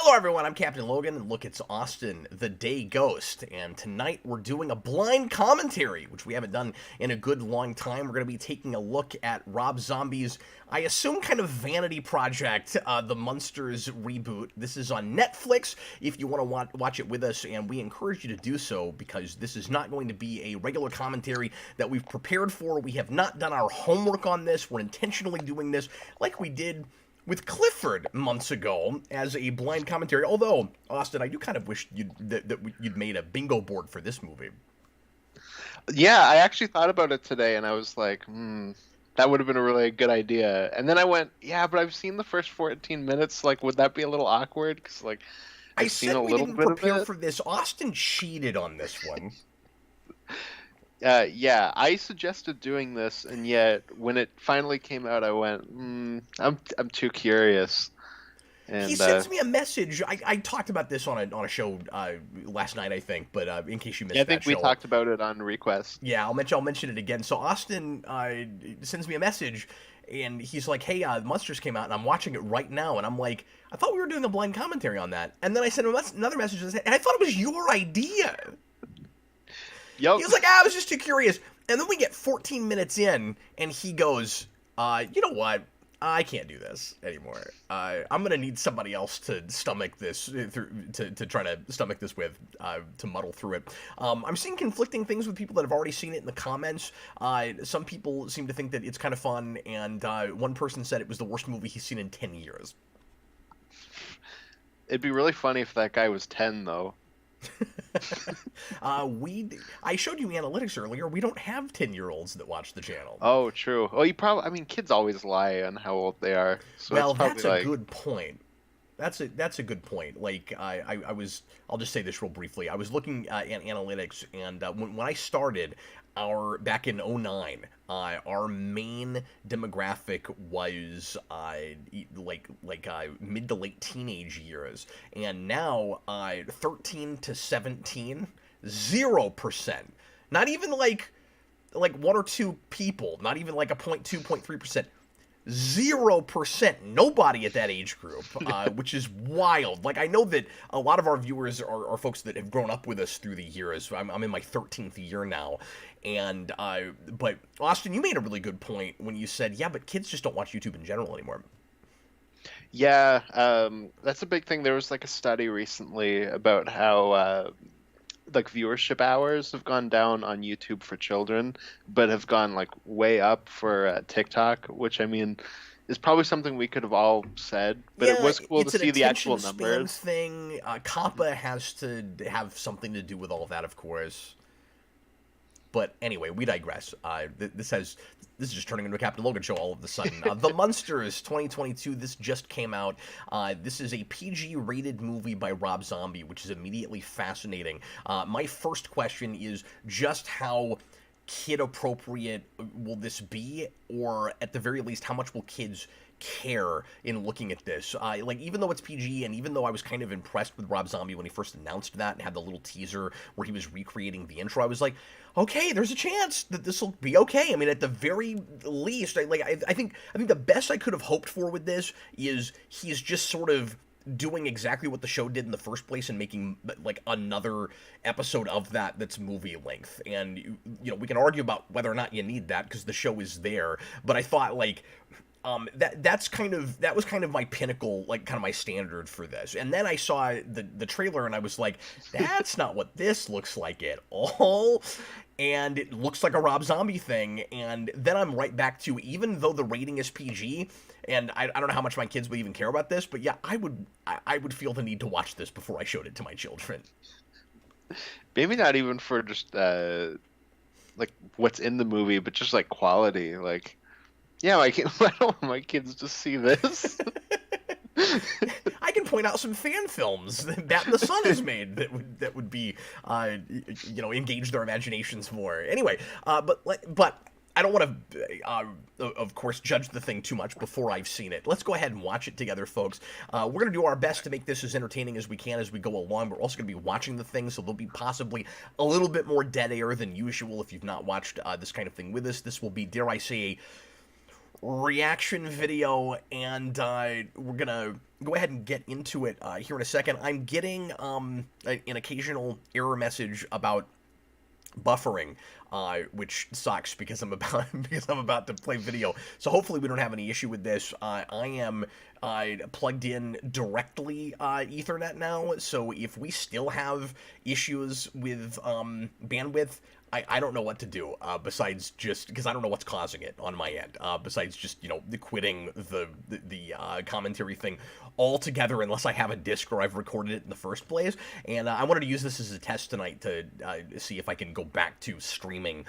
Hello everyone, I'm Captain Logan, and look, it's Austin, the Day Ghost, and tonight we're doing a blind commentary, which we haven't done in a good long time. We're going to be taking a look at Rob Zombie's, I assume, kind of vanity project, the Munsters reboot. This is on Netflix, if you want to watch it with us, and we encourage you to do so, because this is not going to be a regular commentary that we've prepared for. We have not done our homework on this. We're intentionally doing this like we did with Clifford months ago as a blind commentary. Although, Austin, I do kind of wish you'd made a bingo board for this movie. Yeah, I actually thought about it today, and I was like, that would have been a really good idea. And then I went, yeah, but I've seen the first 14 minutes. Like, would that be a little awkward? Because, like, I've seen a little bit of it. I said we didn't prepare for this. Austin cheated on this one. Yeah, I suggested doing this, and yet when it finally came out, I went, I'm too curious. And he sends me a message. I talked about this on a show last night, I think, but in case you missed that show. I think we talked about it on request. Yeah, I'll mention it again. So Austin sends me a message, and he's like, hey, Munsters came out, and I'm watching it right now, and I'm like, I thought we were doing a blind commentary on that. And then I sent him another message, and I thought it was your idea. Yep. He was like, I was just too curious. And then we get 14 minutes in, and he goes, you know what? I can't do this anymore. I'm going to need somebody else to stomach this, to try to stomach this with, to muddle through it. I'm seeing conflicting things with people that have already seen it in the comments. Some people seem to think that it's kind of fun, and one person said it was the worst movie he's seen in 10 years. It'd be really funny if that guy was 10, though. I showed you analytics earlier. We don't have 10-year-olds that watch the channel. Oh, true. Well, I mean, kids always lie on how old they are. So well, that's a good point. That's a good point. Like, I'll just say this real briefly. I was looking at analytics, and when I started, back in 2009, our main demographic was mid to late teenage years, and now 13 to 17, 0%. Not even like one or two people. Not even like a 0.2, 0.3%. 0%. Nobody at that age group, which is wild. Like, I know that a lot of our viewers are folks that have grown up with us through the years. I'm in my 13th year now. And, but Austin, you made a really good point when you said, yeah, but kids just don't watch YouTube in general anymore. Yeah, that's a big thing. There was like a study recently about how, like, viewership hours have gone down on YouTube for children, but have gone like way up for TikTok, which, I mean, is probably something we could have all said, but yeah, it was cool to see the actual It's numbers. thing. COPPA has to have something to do with all of that, of course. But anyway, we digress. This is just turning into a Captain Logan show all of a sudden. The Munsters 2022, this just came out. This is a PG-rated movie by Rob Zombie, which is immediately fascinating. My first question is just how kid-appropriate will this be? Or at the very least, how much will kids care in looking at this? Like, even though it's PG, and even though I was kind of impressed with Rob Zombie when he first announced that and had the little teaser where he was recreating the intro, I was like, okay, there's a chance that this will be okay. I mean, at the very least, I think the best I could have hoped for with this is he's just sort of doing exactly what the show did in the first place and making like another episode of that's movie length. And you know, we can argue about whether or not you need that because the show is there, but I thought, like, that was kind of my pinnacle, like, kind of my standard for this. And then I saw the trailer and I was like, that's not what this looks like at all. And it looks like a Rob Zombie thing. And then I'm right back to, even though the rating is PG, and I don't know how much my kids would even care about this, but yeah, I would feel the need to watch this before I showed it to my children. Maybe not even for just like what's in the movie, but just like quality. Like, yeah, I don't want my kids to see this. I can point out some fan films that the Sun has made that would be, engage their imaginations more. Anyway, but I don't want to, of course, judge the thing too much before I've seen it. Let's go ahead and watch it together, folks. We're going to do our best to make this as entertaining as we can as we go along. We're also going to be watching the thing, so there'll be possibly a little bit more dead air than usual if you've not watched this kind of thing with us. This will be, dare I say, reaction video, and we're gonna go ahead and get into it here in a second. I'm getting an occasional error message about buffering, which sucks because I'm about to play video. So hopefully we don't have any issue with this. I am plugged in directly Ethernet now, so if we still have issues with bandwidth, I don't know what to do besides just because I don't know what's causing it on my end. Besides just quitting the commentary thing altogether unless I have a disc or I've recorded it in the first place. And I wanted to use this as a test tonight to see if I can go back to streaming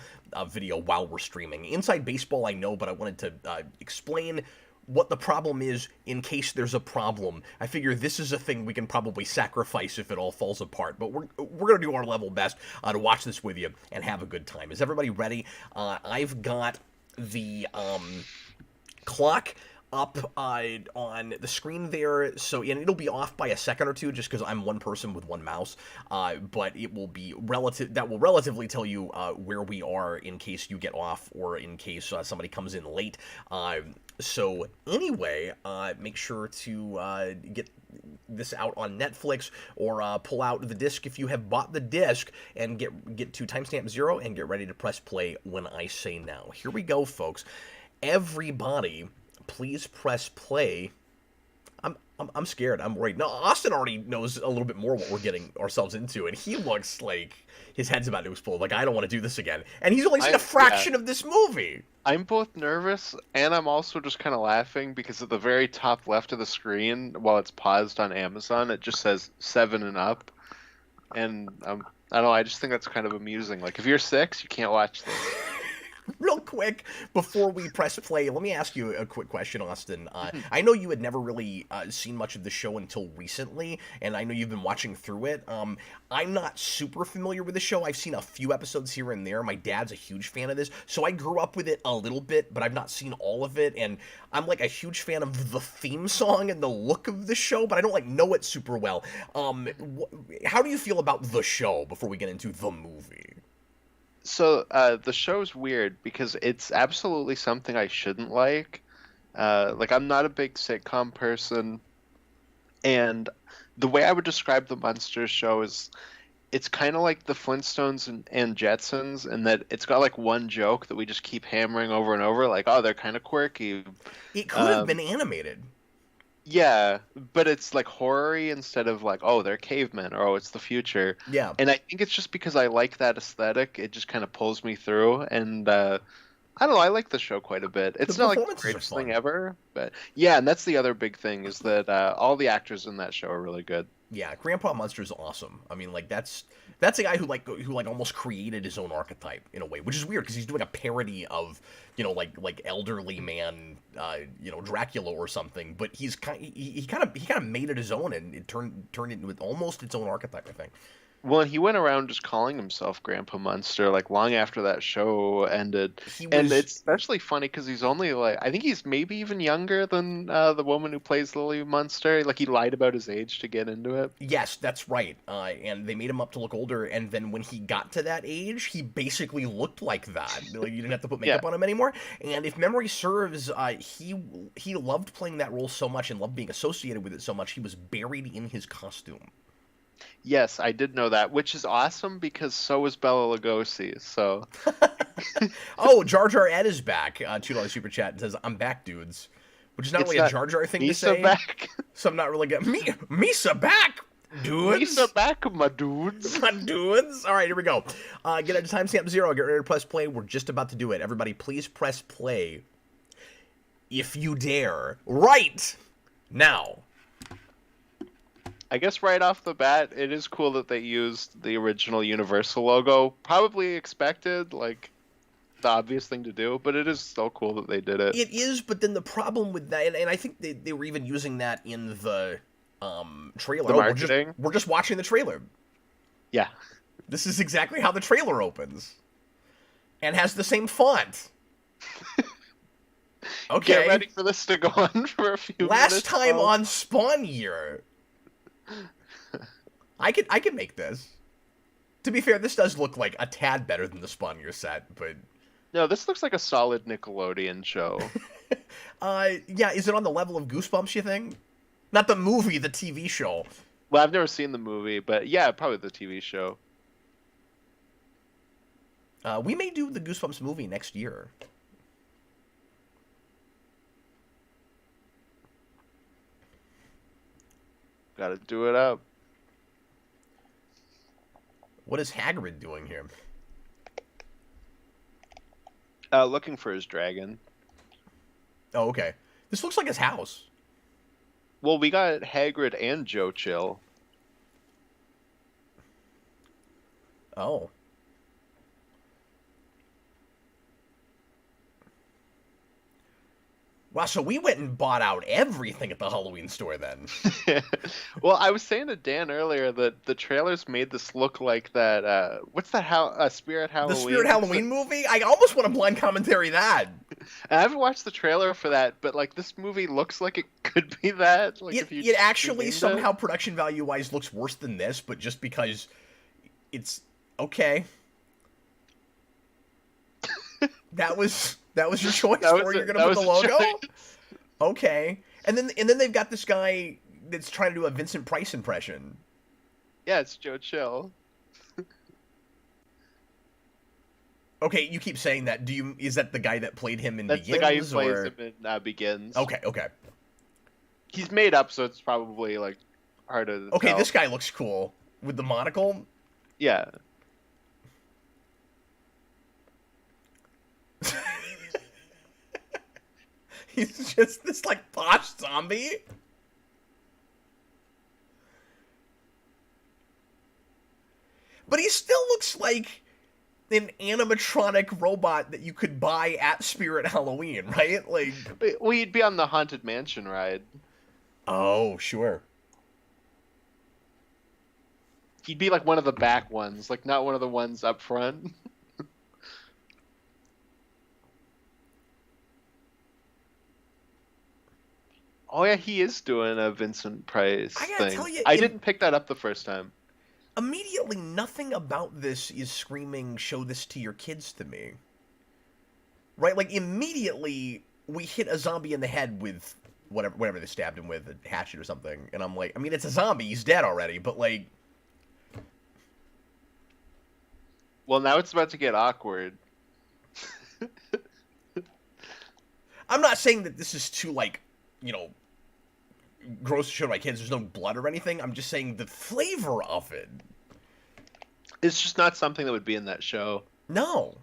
video while we're streaming. Inside Baseball I know, but I wanted to explain what the problem is in case there's a problem. I figure this is a thing we can probably sacrifice if it all falls apart, but we're going to do our level best to watch this with you and have a good time. Is everybody ready? I've got the clock up on the screen there, so and it'll be off by a second or two just because I'm one person with one mouse, but it will be relatively tell you where we are in case you get off or in case somebody comes in late. So anyway, make sure to get this out on Netflix or pull out the disc if you have bought the disc and get to timestamp 0 and get ready to press play when I say now. Here we go, folks. Everybody, please press play. I'm scared. I'm worried. No, Austin already knows a little bit more what we're getting ourselves into, and he looks like his head's about to explode. Like, I don't want to do this again. And he's only seen a fraction of this movie. I'm both nervous, and I'm also just kind of laughing because at the very top left of the screen, while it's paused on Amazon, it just says 7 and up. And I don't know, I just think that's kind of amusing. Like, if you're 6, you can't watch this. Real quick, before we press play, let me ask you a quick question, Austin. I know you had never really seen much of the show until recently, and I know you've been watching through it. I'm not super familiar with the show. I've seen a few episodes here and there. My dad's a huge fan of this, so I grew up with it a little bit, but I've not seen all of it, and I'm like a huge fan of the theme song and the look of the show, but I don't know it super well. How do you feel about the show before we get into the movie? So the show's weird because it's absolutely something I shouldn't like. Like, I'm not a big sitcom person, and the way I would describe the Munsters show is it's kind of like the Flintstones and Jetsons in that it's got like one joke that we just keep hammering over and over, like, oh, they're kind of quirky. It could have been animated. Yeah, but it's like horror-y instead of like, oh, they're cavemen, or oh, it's the future. Yeah. And I think it's just because I like that aesthetic, it just kind of pulls me through, and I don't know, I like the show quite a bit. It's not like the greatest thing ever, but yeah, and that's the other big thing, is that all the actors in that show are really good. Yeah, Grandpa Munster's awesome. I mean, like, that's a guy who almost created his own archetype in a way, which is weird because he's doing a parody of, like elderly man, Dracula or something. But he kind of made it his own, and it turned it into almost its own archetype, I think. Well, and he went around just calling himself Grandpa Munster, like, long after that show ended. And it's especially funny because he's only, like, I think he's maybe even younger than the woman who plays Lily Munster. Like, he lied about his age to get into it. Yes, that's right. And they made him up to look older, and then when he got to that age, he basically looked like that. Like, you didn't have to put makeup on him anymore. And if memory serves, he loved playing that role so much and loved being associated with it so much, he was buried in his costume. Yes, I did know that, which is awesome because so was Bela Lugosi. So, oh, Jar Jar Ed is back. $2 super chat and says, "I'm back, dudes," which is not really a Jar Jar thing to say. Back. So I'm not really getting Misa back, dudes. Misa back, my dudes. My dudes. All right, here we go. Get it to timestamp 0. Get ready to press play. We're just about to do it. Everybody, please press play if you dare. Right now. I guess right off the bat, it is cool that they used the original Universal logo. Probably expected, like, the obvious thing to do, but it is still cool that they did it. It is, but then the problem with that, and I think they were even using that in the trailer. The marketing? We're just watching the trailer. Yeah. This is exactly how the trailer opens. And has the same font. Okay. Get ready for this to go on for a few minutes. Last time on Spawn Year. I could make this. To be fair, this does look like a tad better than the Spawn Year set, but... No, this looks like a solid Nickelodeon show. Yeah, is it on the level of Goosebumps, you think? Not the movie, the TV show. Well, I've never seen the movie, but yeah, probably the TV show. We may do the Goosebumps movie next year. Gotta do it up. What is Hagrid doing here? Looking for his dragon. Oh, okay. This looks like his house. Well, we got Hagrid and Joe Chill. Oh. Wow, so we went and bought out everything at the Halloween store then. Well, I was saying to Dan earlier that the trailers made this look like that. What's that? Spirit Halloween. The Spirit Halloween movie? I almost want to blind commentary that. And I haven't watched the trailer for that, but like this movie looks like it could be that. Like It actually somehow production value wise looks worse than this, but just because it's okay. That was your choice where you're gonna put the logo? Okay. And then they've got this guy that's trying to do a Vincent Price impression. Yeah, it's Joe Chill. Okay, you keep saying that. Is that the guy that played him in That's Begins? the guy who plays him in Begins. Okay. He's made up, so it's probably like harder to tell. This guy looks cool with the monocle. Yeah. He's just this like posh zombie. But he still looks like an animatronic robot that you could buy at Spirit Halloween, right? Like, well, he'd be on the Haunted Mansion ride. Oh, sure. He'd be like one of the back ones, like not one of the ones up front. Oh yeah, he is doing a Vincent Price I gotta thing. tell you, I didn't pick that up the first time. Immediately, nothing about this is screaming, show this to your kids to me. Right? Like, immediately, we hit a zombie in the head with whatever they stabbed him with, a hatchet or something. And I'm like, I mean, it's a zombie, he's dead already, but like... Well, now it's about to get awkward. I'm not saying that this is too, like, you know, gross to show to my kids. There's no blood or anything. I'm just saying the flavor of it. It's just not something that would be in that show. No.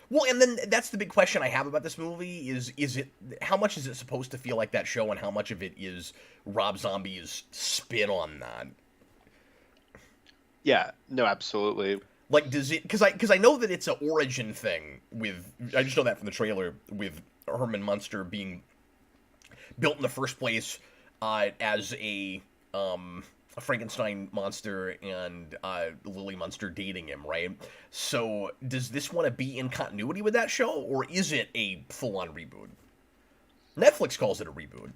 Well, and then that's the big question I have about this movie is it, how much is it supposed to feel like that show and how much of it is Rob Zombie's spin on that? Yeah, no, absolutely. Like, does it, because I know that it's an origin thing with, I just know that from the trailer, with Herman Munster being built in the first place as a Frankenstein monster and Lily Munster dating him, right? So does this want to be in continuity with that show, or is it a full-on reboot? Netflix calls it a reboot.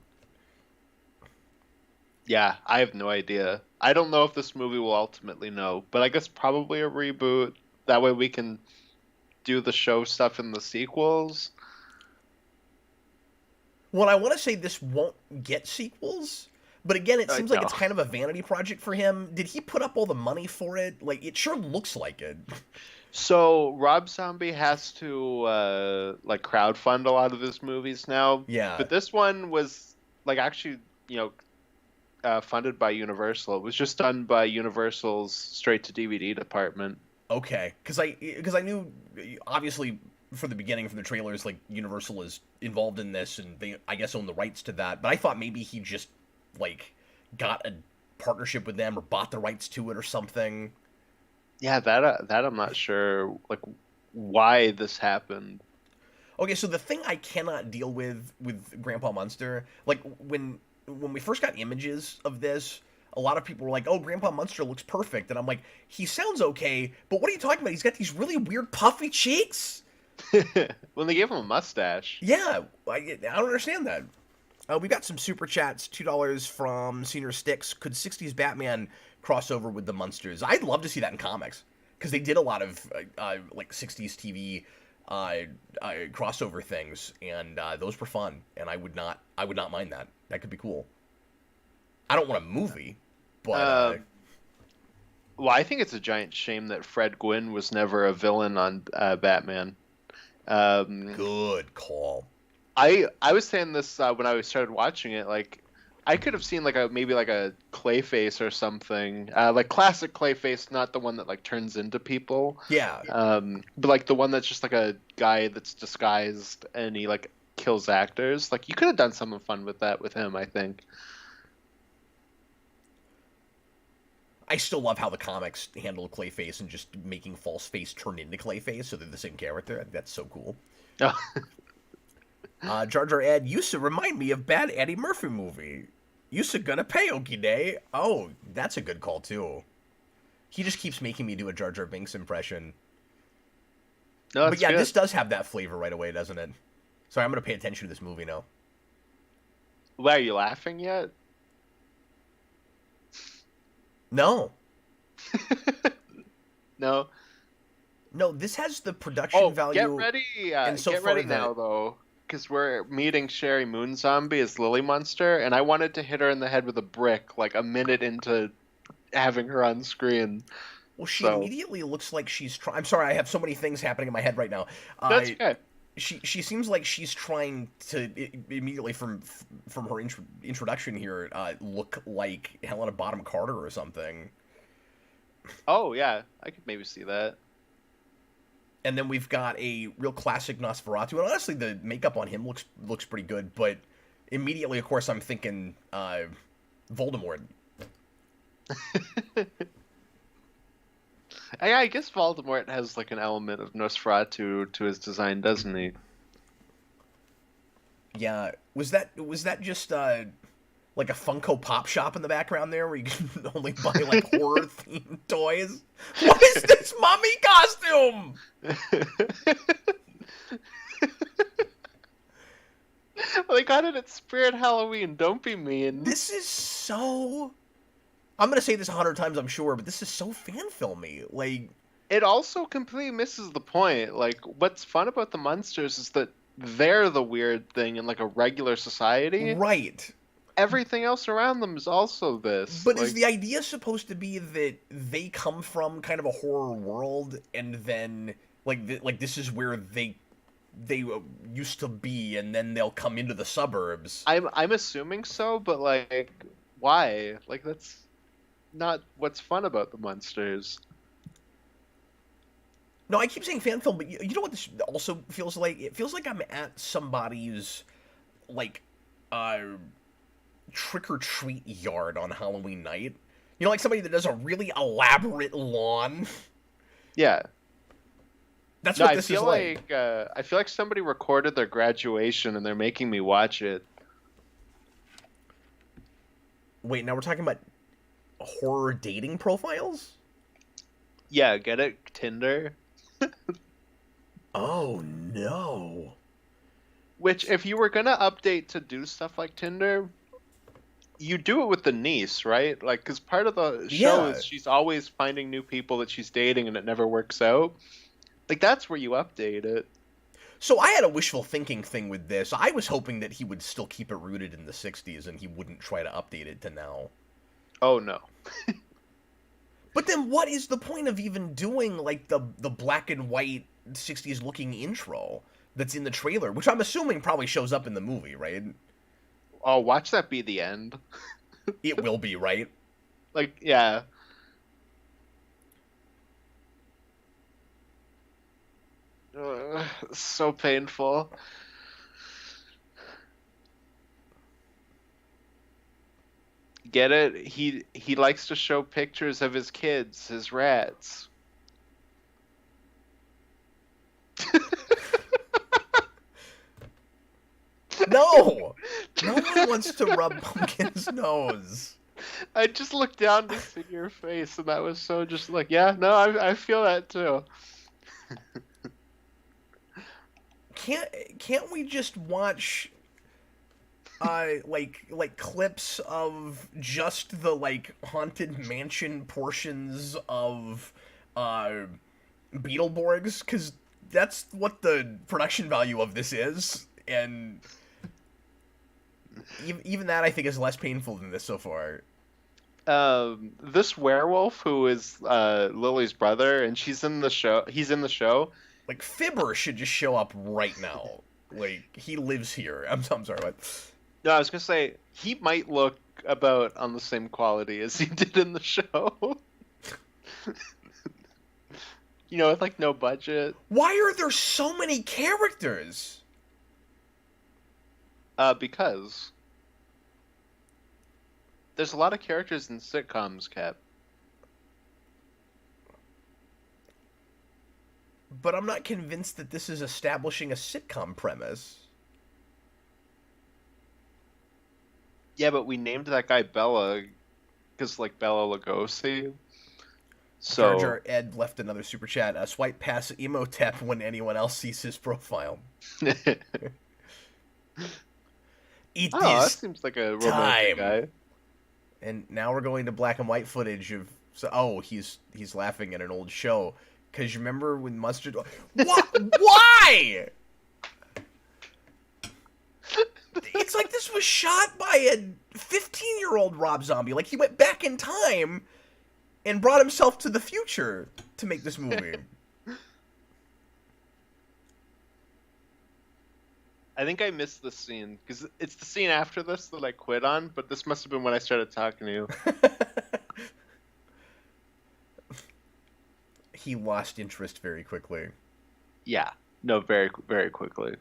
Yeah, I have no idea. I don't know if this movie will ultimately know, but I guess probably a reboot. That way we can do the show stuff in the sequels. Well, I want to say this won't get sequels, but again, it seems like it's kind of a vanity project for him. Did he put up all the money for it? Like, it sure looks like it. So Rob Zombie has to like crowdfund a lot of his movies now. Yeah. But this one was like actually, funded by Universal. It was just done by Universal's straight to DVD department. Okay, because I knew, obviously, from the beginning, from the trailers, like, Universal is involved in this, and they, I guess, own the rights to that, but I thought maybe he just, like, got a partnership with them or bought the rights to it or something. Yeah, that I'm not sure, like, why this happened. Okay, so the thing I cannot deal with Grandpa Munster, like, when we first got images of this, a lot of people were like, oh, Grandpa Munster looks perfect. And I'm like, he sounds okay, but what are you talking about? He's got these really weird puffy cheeks. When they gave him a mustache. Yeah, I don't understand that. We've got some super chats, $2 from Senior Sticks. Could 60s Batman cross over with the Munsters? I'd love to see that in comics, because they did a lot of like 60s TV crossover things, and those were fun, and I would not mind that. That could be cool. I don't want a movie, but Well, I think it's a giant shame that Fred Gwynn was never a villain on Batman. Good call. I was saying this when I started watching it. Like, I could have seen like maybe like a Clayface or something, like classic Clayface, not the one that like turns into people. Yeah. But like the one that's just like a guy that's disguised and he like kills actors. Like, you could have done something fun with that with him, I think. I still love how the comics handle Clayface and just making False Face turn into Clayface so they're the same character. That's so cool. Jar Jar Ed used to remind me of bad Eddie Murphy movie. Used to gonna pay Okie Day. Oh, that's a good call too. He just keeps making me do a Jar Jar Binks impression. No, but yeah, good. this does have that flavor right away, doesn't it? Sorry, I'm gonna pay attention to this movie now. Why, are you laughing yet? No. No. No, this has the production value. Get ready! Get ready now, though, because we're meeting Sherry Moon Zombie as Lily Munster, and I wanted to hit her in the head with a brick like a minute into having her on screen. Well, she immediately looks like she's trying. I'm sorry, I have so many things happening in my head right now. That's okay. She seems like she's trying to immediately from her introduction here look like Helena Bonham Carter or something. Oh yeah, I could maybe see that. And then we've got a real classic Nosferatu, and honestly, the makeup on him looks pretty good. But immediately, of course, I'm thinking Voldemort. I guess Voldemort has like an element of Nosferatu to his design, doesn't he? Yeah, was that just like a Funko Pop shop in the background there, where you can only buy like horror themed toys? What is this mummy costume? Well, they got it at Spirit Halloween. Don't be mean. This is so. I'm gonna say this 100 times, I'm sure, but this is so fan filmy. Like, it also completely misses the point. Like, what's fun about the Munsters is that they're the weird thing in like a regular society. Right. Everything else around them is also this. But is the idea supposed to be that they come from kind of a horror world, and then like this is where they used to be, and then they'll come into the suburbs? I'm assuming so, but like, why? Like, that's not what's fun about the Munsters. No, I keep saying fan film, but you know what this also feels like? It feels like I'm at somebody's like trick-or-treat yard on Halloween night. You know, like somebody that does a really elaborate lawn. Yeah. That's what this is like. I feel like somebody recorded their graduation and they're making me watch it. Wait, now we're talking about horror dating profiles? Yeah, get it? Tinder? Oh, no. Which, if you were gonna update to do stuff like Tinder, you do it with the niece, right? Like, because part of the show is she's always finding new people that she's dating and it never works out. Like, that's where you update it. So I had a wishful thinking thing with this. I was hoping that he would still keep it rooted in the 60s and he wouldn't try to update it to now. Oh, no. But then what is the point of even doing, like, the black and white 60s looking intro that's in the trailer, which I'm assuming probably shows up in the movie, right? Oh, watch that be the end. It will be, right? Like, yeah. So painful. Get it? He likes to show pictures of his kids, his rats. No! No one wants to rub Pumpkin's nose. I just looked down to see your face, and that was so just like, yeah, no, I feel that too. Can't we just watch like clips of just the like haunted mansion portions of Beetleborgs? Because that's what the production value of this is, and even that I think is less painful than this so far. This werewolf who is Lily's brother, and she's in the show. He's in the show. Like Fibber should just show up right now. Like he lives here. I'm sorry, what? No, I was gonna say he might look about on the same quality as he did in the show. With like no budget. Why are there so many characters? Because there's a lot of characters in sitcoms, Cap. But I'm not convinced that this is establishing a sitcom premise. Yeah, but we named that guy Bella because, like, Bella Lugosi. So Jar Jar Ed left another super chat. Swipe past Emotep when anyone else sees his profile. It that is seems like a romantic guy. And now we're going to black and white footage of. So, he's laughing at an old show. Because you remember when Mustard. What? Why? It's like this was shot by a 15-year-old Rob Zombie. Like he went back in time and brought himself to the future to make this movie. I think I missed this scene because it's the scene after this that I quit on, but this must have been when I started talking to you. He lost interest very quickly. Yeah. No, very, very quickly.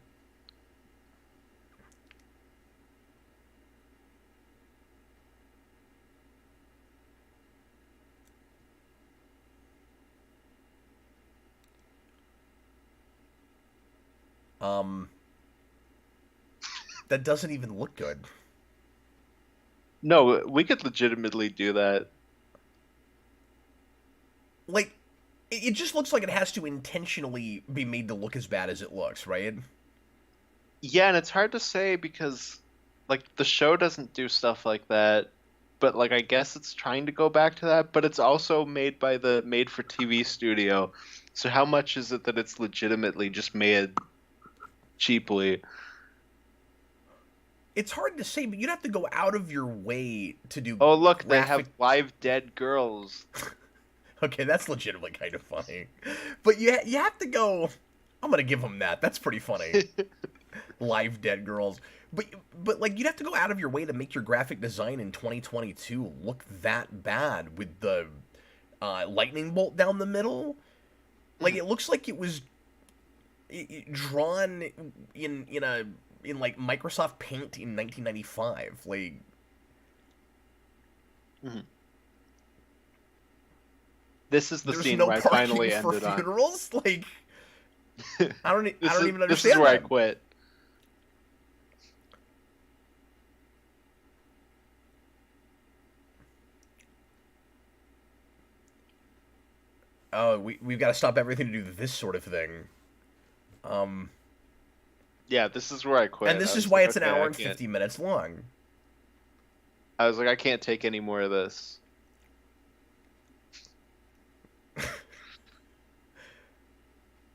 That doesn't even look good. No, we could legitimately do that. Like, it just looks like it has to intentionally be made to look as bad as it looks, right? Yeah, and it's hard to say because, like, the show doesn't do stuff like that, but, like, I guess it's trying to go back to that, but it's also made by the made-for-TV studio. So how much is it that it's legitimately just made cheaply? It's hard to say, but you'd have to go out of your way to do. Oh, look, they have live dead girls. Okay, that's legitimately kind of funny. But you have to go. I'm gonna give them that. That's pretty funny. Live dead girls. But like you'd have to go out of your way to make your graphic design in 2022 look that bad with the lightning bolt down the middle. Like it looks like it was drawn in like Microsoft Paint in 1995. Like. Mm-hmm. This is the There's scene no where I parking finally for ended on. Like, I don't even understand. This is where I that. quit. Oh, we've got to stop everything to do this sort of thing. Yeah, this is where I quit. And this is why it's an hour and 50 minutes long. I was like, I can't take any more of this.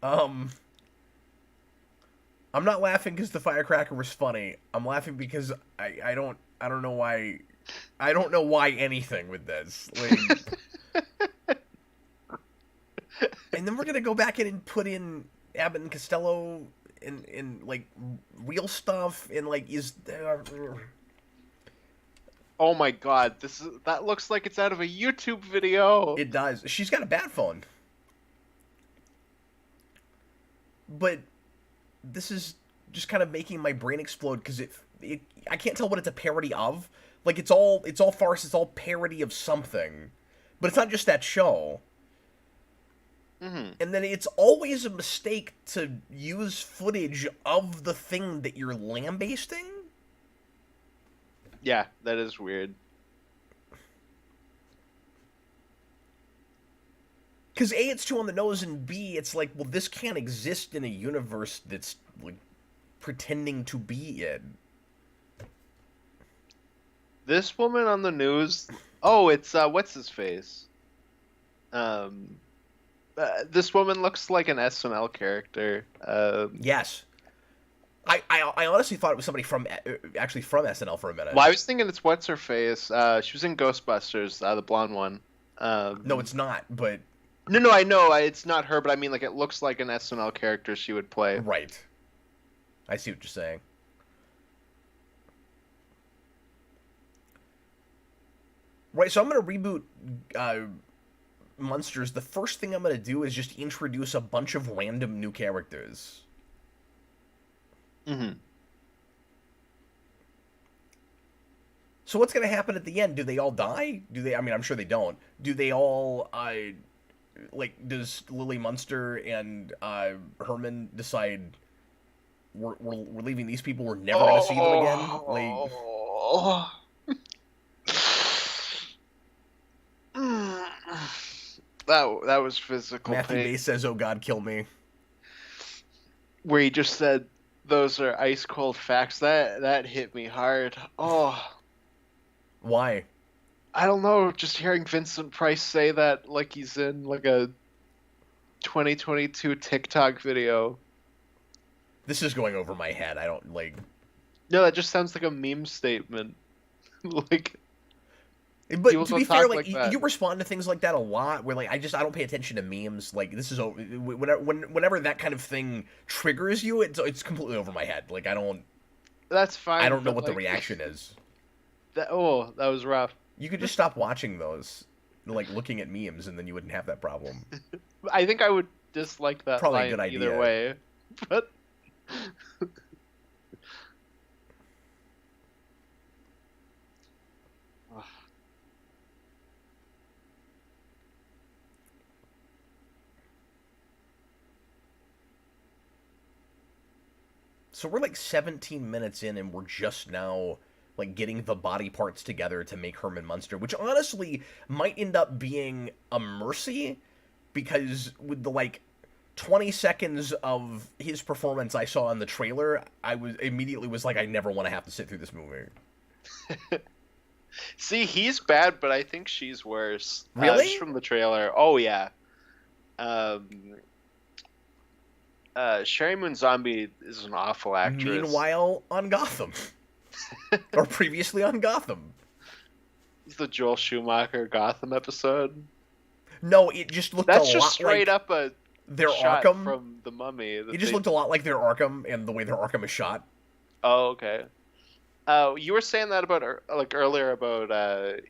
I'm not laughing because the firecracker was funny. I'm laughing because I don't know why. I don't know why anything with this. Like, and then we're gonna go back in and put in Abbott and Costello in like real stuff and like Oh my god, that looks like it's out of a YouTube video. It does. She's got a bat phone. But this is just kind of making my brain explode because I can't tell what it's a parody of. Like it's all farce, it's all parody of something. But it's not just that show. Mm-hmm. And then it's always a mistake to use footage of the thing that you're lambasting. Yeah, that is weird. Because A, it's too on the nose, and B, it's like, well, this can't exist in a universe that's like pretending to be in. This woman on the news. Oh, it's what's his face? This woman looks like an SNL character. Yes. I honestly thought it was somebody from actually from SNL for a minute. Well, I was thinking it's what's her face. She was in Ghostbusters, the blonde one. No, it's not. But No, I know it's not her, but I mean, like, it looks like an SNL character she would play. right. I see what you're saying. Right. So I'm gonna reboot Munsters. The first thing I'm gonna do is just introduce a bunch of random new characters. Hmm. So what's gonna happen at the end? Do they all die? Do they? I mean, I'm sure they don't. Do they all? Like, does Lily Munster and Herman decide we're leaving these people? We're never gonna see them again. Like, Oh. That was physical Matthew pain. Bay says, "Oh God, kill me." Where he just said, "Those are ice cold facts." That hit me hard. Oh, Why? I don't know. Just hearing Vincent Price say that like he's in like a 2022 TikTok video. This is going over my head. I don't like. No, that just sounds like a meme statement. Like, But people to be don't fair, talk like like that. you respond to things like that a lot. Where like I don't pay attention to memes. Like this is over. Whenever that kind of thing triggers you, it's completely over my head. Like That's fine. I don't know but, what the like, reaction is. that was rough. You could just stop watching those, like looking at memes, and then you wouldn't have that problem. I think I would dislike that Probably a line good either idea. way. But So we're like 17 minutes in, and we're just now like getting the body parts together to make Herman Munster, which honestly might end up being a mercy because with the like 20 seconds of his performance I saw in the trailer, I was immediately was like, I never want to have to sit through this movie. see, he's bad, but I think she's worse. Really? Just from the trailer. Oh yeah. Um, Sherry Moon Zombie is an awful actress. Meanwhile, on Gotham, or previously on Gotham. It's the Joel Schumacher Gotham episode. No, it just looked That's a just lot straight like up a their shot Arkham. from The Mummy. It just looked a lot like their Arkham and the way their Arkham is shot. Oh, okay. You were saying that about like earlier about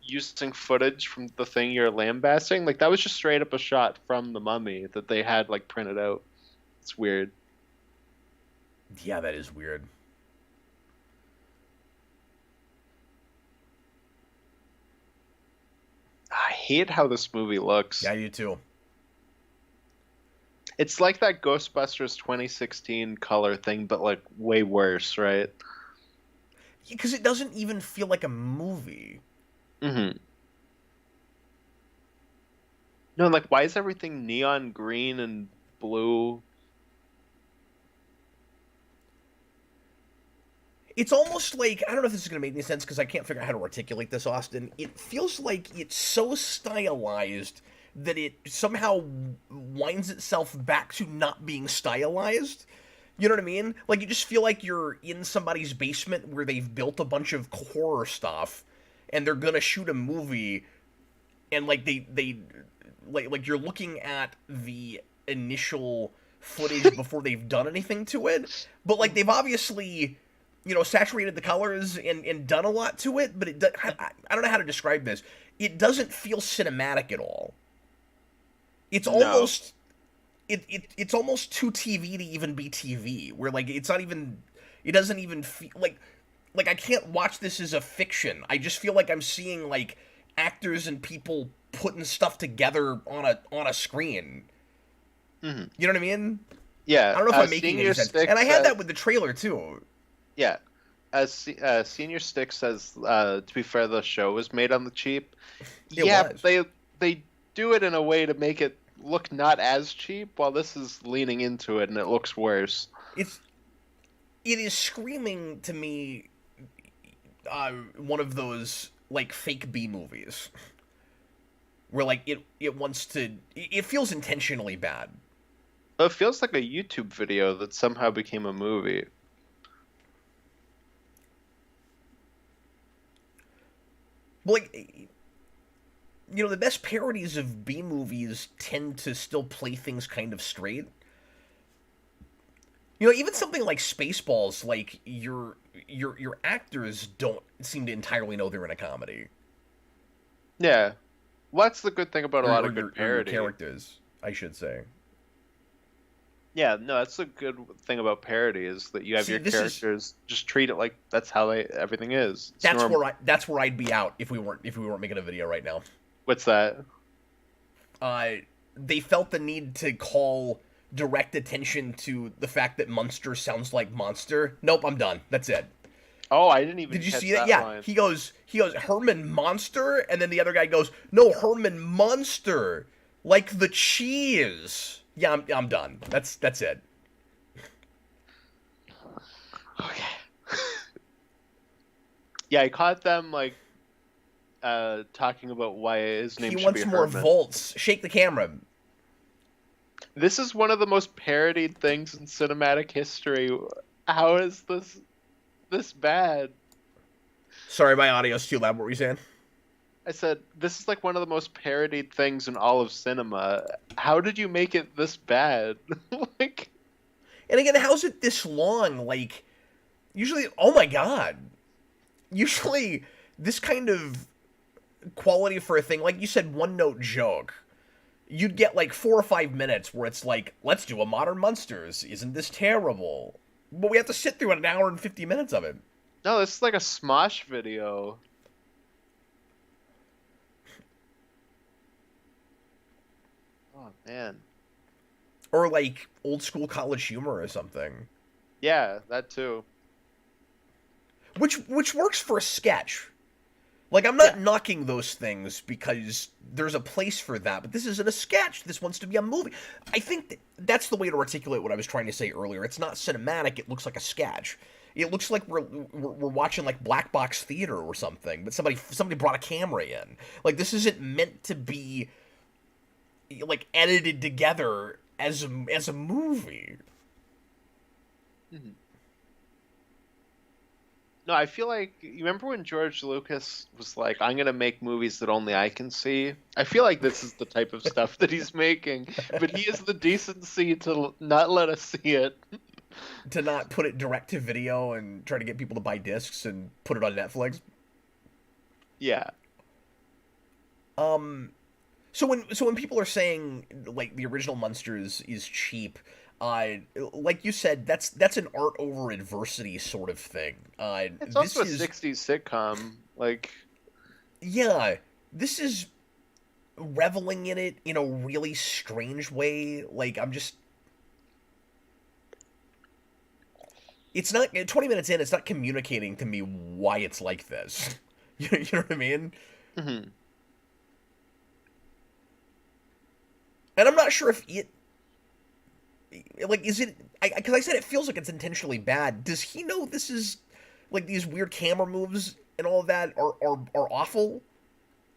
using footage from the thing you're lambasting. Like that was just straight up a shot from The Mummy that they had like printed out. It's weird. Yeah, that is weird. I hate how this movie looks. Yeah, I do too. It's like that Ghostbusters 2016 color thing, but like way worse, right? Because it doesn't even feel like a movie. Mm-hmm. No, like why is everything neon green and blue? It's almost like, I don't know if this is going to make any sense because I can't figure out how to articulate this, Austin. It feels like it's so stylized that it somehow winds itself back to not being stylized. You know what I mean? Like, you just feel like you're in somebody's basement where they've built a bunch of horror stuff and they're going to shoot a movie and, like, like you're looking at the initial footage before they've done anything to it. But, like, they've obviously, you know, saturated the colors and done a lot to it, but I don't know how to describe this. It doesn't feel cinematic at all. It's almost it's almost too TV to even be TV. Where like it's not even, it doesn't even feel like I can't watch this as a fiction. I just feel like I'm seeing like actors and people putting stuff together on a screen. Mm-hmm. You know what I mean? Yeah. I don't know if I'm making any sense. And I had that with the trailer too. Yeah. Senior Stick says, to be fair, the show was made on the cheap. It Yeah, was. they do it in a way to make it look not as cheap, while this is leaning into it and it looks worse. It is screaming to me one of those like fake B movies. where like it wants to, it feels intentionally bad. It feels like a YouTube video that somehow became a movie. Like, the best parodies of B movies tend to still play things kind of straight. Even something like Spaceballs, like your actors don't seem to entirely know they're in a comedy. Yeah. Well, that's the good thing about a lot of good Or your parody. characters, I should say. Yeah, no, that's the good thing about parody is that you have See, your this is characters just treat it like that's how everything is. It's that's normal. that's where I'd be out if we weren't making a video right now. What's that? They felt the need to call direct attention to the fact that Munster sounds like monster. Nope, I'm done. That's it. Oh, I didn't even Did you catch see that? that Yeah. line. He goes, Herman Monster, and then the other guy goes, no, Herman Munster, like the cheese. Yeah, I'm done. That's it. Okay. Yeah, I caught them like talking about why his name He should wants be more Herman. volts. Shake the camera. This is one of the most parodied things in cinematic history. How is this bad? Sorry, my audio's too loud. What were you saying? I said this is like one of the most parodied things in all of cinema. How did you make it this bad? Like, And again, how's it this long? Like, usually, oh my god. Usually, this kind of quality for a thing, like you said, one note joke, you'd get like 4 or 5 minutes where it's like, let's do a modern Munsters. Isn't this terrible? But we have to sit through an hour and 50 minutes of it. no, this is like a Smosh video. Oh man. Or like old school college humor or something. Yeah, that too. Which works for a sketch. Like, I'm not knocking those things because there's a place for that, but this isn't a sketch. This wants to be a movie. I think that's the way to articulate what I was trying to say earlier. It's not cinematic. It looks like a sketch. It looks like we're watching like black box theater or something, but somebody brought a camera in. Like, this isn't meant to be like edited together as a movie. Mm-hmm. No, I feel like you remember when George Lucas was like, "I'm gonna make movies that only I can see." I feel like this is the type of stuff that he's making, but he has the decency to not let us see it. To not put it direct to video and try to get people to buy discs and put it on Netflix. Yeah. So when people are saying like the original Munsters is cheap, like you said, that's an art over adversity sort of thing. It's also a 60s sitcom. Like, yeah, this is reveling in it in a really strange way. Like, it's not 20 minutes in. It's not communicating to me why it's like this. You know what I mean? mm-hmm. And I'm not sure if it, like, is it, because I said it feels like it's intentionally bad. Does he know this is, like, these weird camera moves and all of that are awful?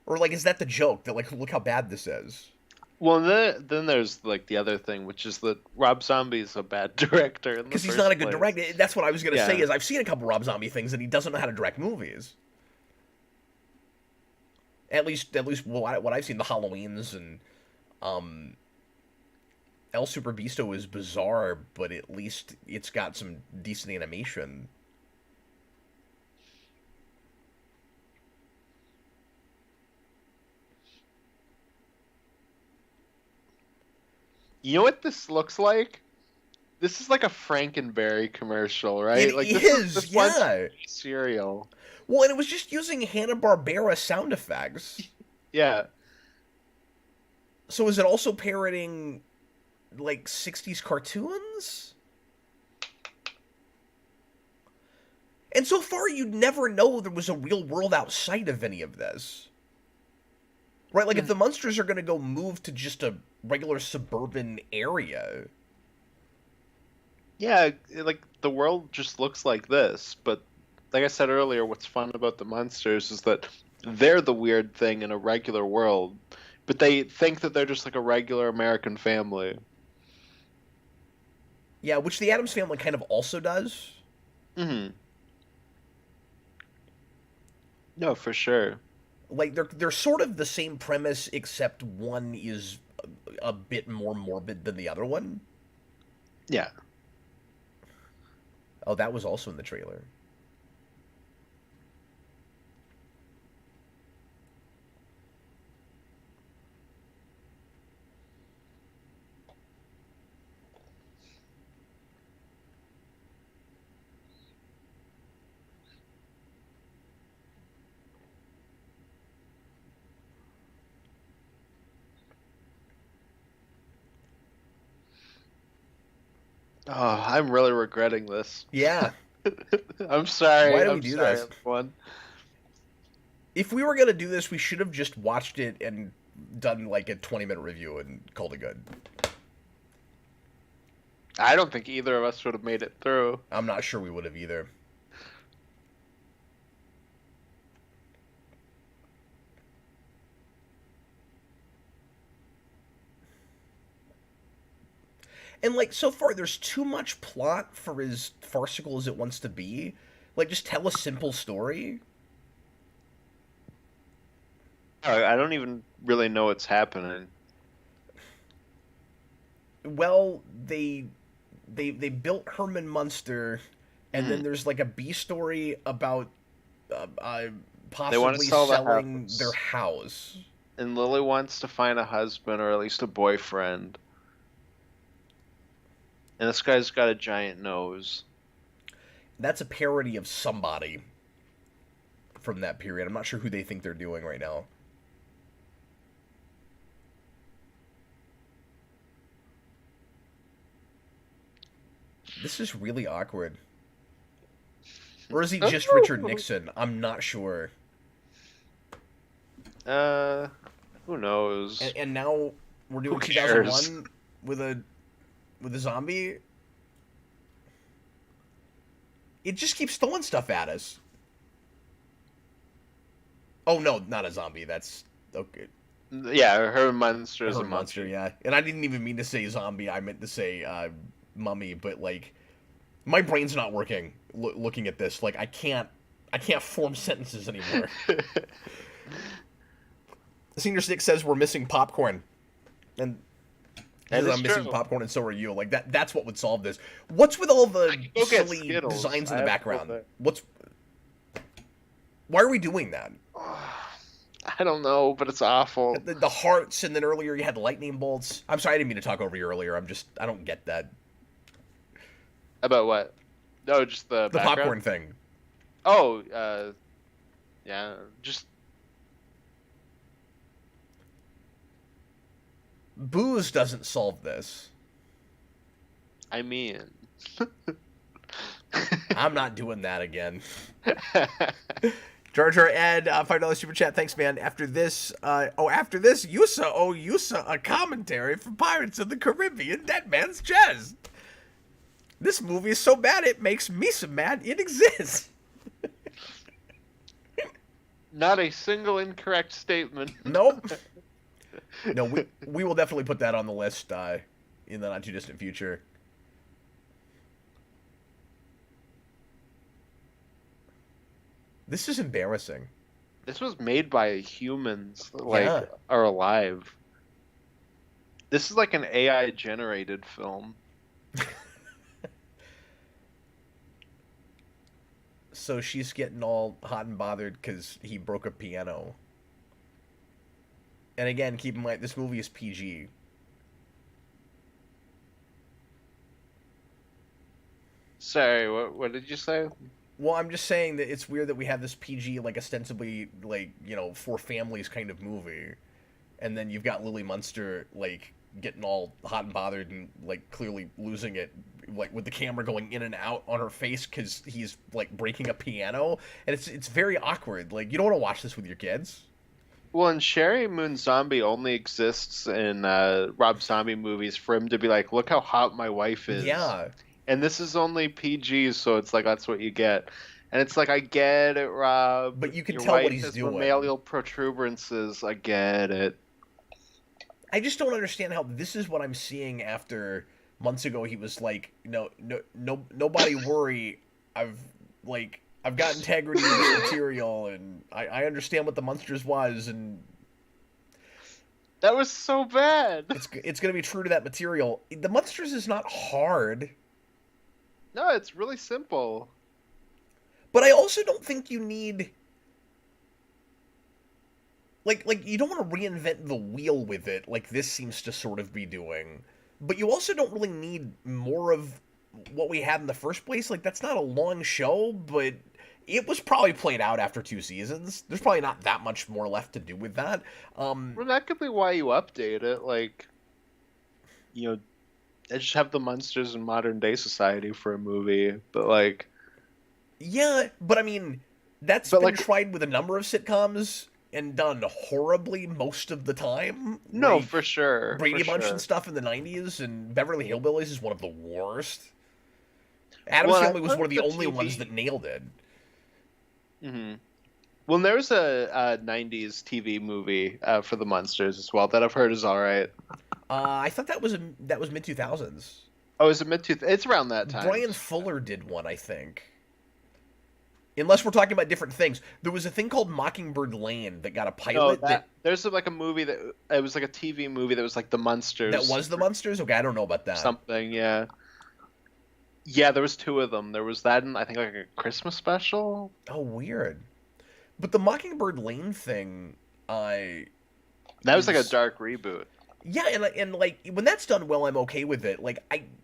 Or, like, is that the joke, that, like, look how bad this is? Well, then there's like the other thing, which is that Rob Zombie's a bad director. Because he's not a good director. That's what I was going to say, is I've seen a couple Rob Zombie things, and he doesn't know how to direct movies. At least what I've seen, the Halloweens and El Super Beasto is bizarre, but at least it's got some decent animation. You know what this looks like? This is like a Frankenberry commercial, right? It like is, this yeah. Cereal. Well, and it was just using Hanna-Barbera sound effects. Yeah. So is it also parroting, like, 60s cartoons? And so far, you'd never know there was a real world outside of any of this. Right? Like, if the Munsters are going to go move to just a regular suburban area. Yeah, like, the world just looks like this, but like I said earlier, what's fun about the Munsters is that they're the weird thing in a regular world, but they think that they're just like a regular American family. Yeah, which the Addams Family kind of also does. Mm-hmm. No, for sure. Like they're sort of the same premise, except one is a bit more morbid than the other one. Yeah. Oh, that was also in the trailer. Oh, I'm really regretting this. Yeah. I'm sorry. Why do we I'm do sorry, this? everyone. If we were gonna do this, we should have just watched it and done like a 20-minute review and called it good. I don't think either of us would have made it through. I'm not sure we would have either. And like so far, there's too much plot for as farcical as it wants to be. Like, just tell a simple story. I don't even really know what's happening. Well, they built Herman Munster, and then there's like a B story about possibly selling their house. And Lily wants to find a husband or at least a boyfriend. And this guy's got a giant nose. That's a parody of somebody from that period. I'm not sure who they think they're doing right now. This is really awkward. Or is he just Richard Nixon? I'm not sure. Who knows? And now we're doing 2001 with a zombie. It just keeps throwing stuff at us. Oh no, not a zombie. That's okay. Yeah, her monster is a monster. Yeah, and I didn't even mean to say zombie. I meant to say mummy. But like, my brain's not working looking at this. Like, I can't form sentences anymore. Senior Stick says we're missing popcorn, and I'm missing popcorn, and so are you. Like that's what would solve this. What's with all the silly designs in the background? Why are we doing that? I don't know, but it's awful. The hearts, and then earlier you had lightning bolts. I'm sorry, I didn't mean to talk over you earlier. I don't get that. About what? No, just the popcorn thing. Oh, yeah, just booze doesn't solve this. I mean, I'm not doing that again. Jar Jar Ed, $5 super chat. Thanks, man. After this, Yusa owe Yusa a commentary for Pirates of the Caribbean, Dead Man's Chest. This movie is so bad it makes Misa mad it exists. Not a single incorrect statement. Nope. No, we will definitely put that on the list in the not too distant future. This is embarrassing. This was made by humans that are alive. This is like an AI generated film. So she's getting all hot and bothered because he broke a piano. And again, keep in mind, this movie is PG. Sorry, what did you say? Well, I'm just saying that it's weird that we have this PG, like, ostensibly, like, for families kind of movie. And then you've got Lily Munster, like, getting all hot and bothered and, like, clearly losing it, like, with the camera going in and out on her face because he's, like, breaking a piano. And it's very awkward. Like, you don't want to watch this with your kids. Well, and Sherry Moon Zombie only exists in Rob Zombie movies for him to be like, look how hot my wife is. Yeah. And this is only PG, so it's like, that's what you get. And it's like, I get it, Rob. But you can tell what he's doing. Mammalial protuberances, I get it. I just don't understand how this is what I'm seeing after months ago. He was like, nobody worry. I've I've got integrity with this material, and I understand what the Munsters was, and That was so bad. it's gonna be true to that material. The Munsters is not hard, No, it's really simple. but I also don't think you need you don't want to reinvent the wheel with it like this seems to sort of be doing, but you also don't really need more of what we had in the first place. Like that's not a long show, but it was probably played out after 2 seasons. There's probably not that much more left to do with that. Well, that could be why you update it. Like, you know, just have the Munsters in modern day society for a movie, but like, Yeah, but I mean, that's but been like, tried with a number of sitcoms and done horribly most of the time. no, Like for sure, Brady for Bunch sure. and stuff in the 90s, and Beverly Hillbillies is one of the worst. Addams Well, Family I've was heard one of the the only ones TV. that nailed it. Hmm. Well, there's a '90s TV movie for the Munsters as well that I've heard is all right. I thought that was mid 2000s. Oh, is it mid two? It's around that time. Brian Fuller did one, I think. Unless we're talking about different things. There was a thing called Mockingbird Lane that got a No, pilot that there's like a movie that it was like a TV movie that was like the that Munsters was the or Munsters. Okay, I don't know about that. something. Yeah, yeah. There was two of them. There was that and I think like a Christmas special. Oh, weird. But the Mockingbird Lane thing, That was like a is dark reboot. yeah, and like when that's done well, I'm okay with it. Like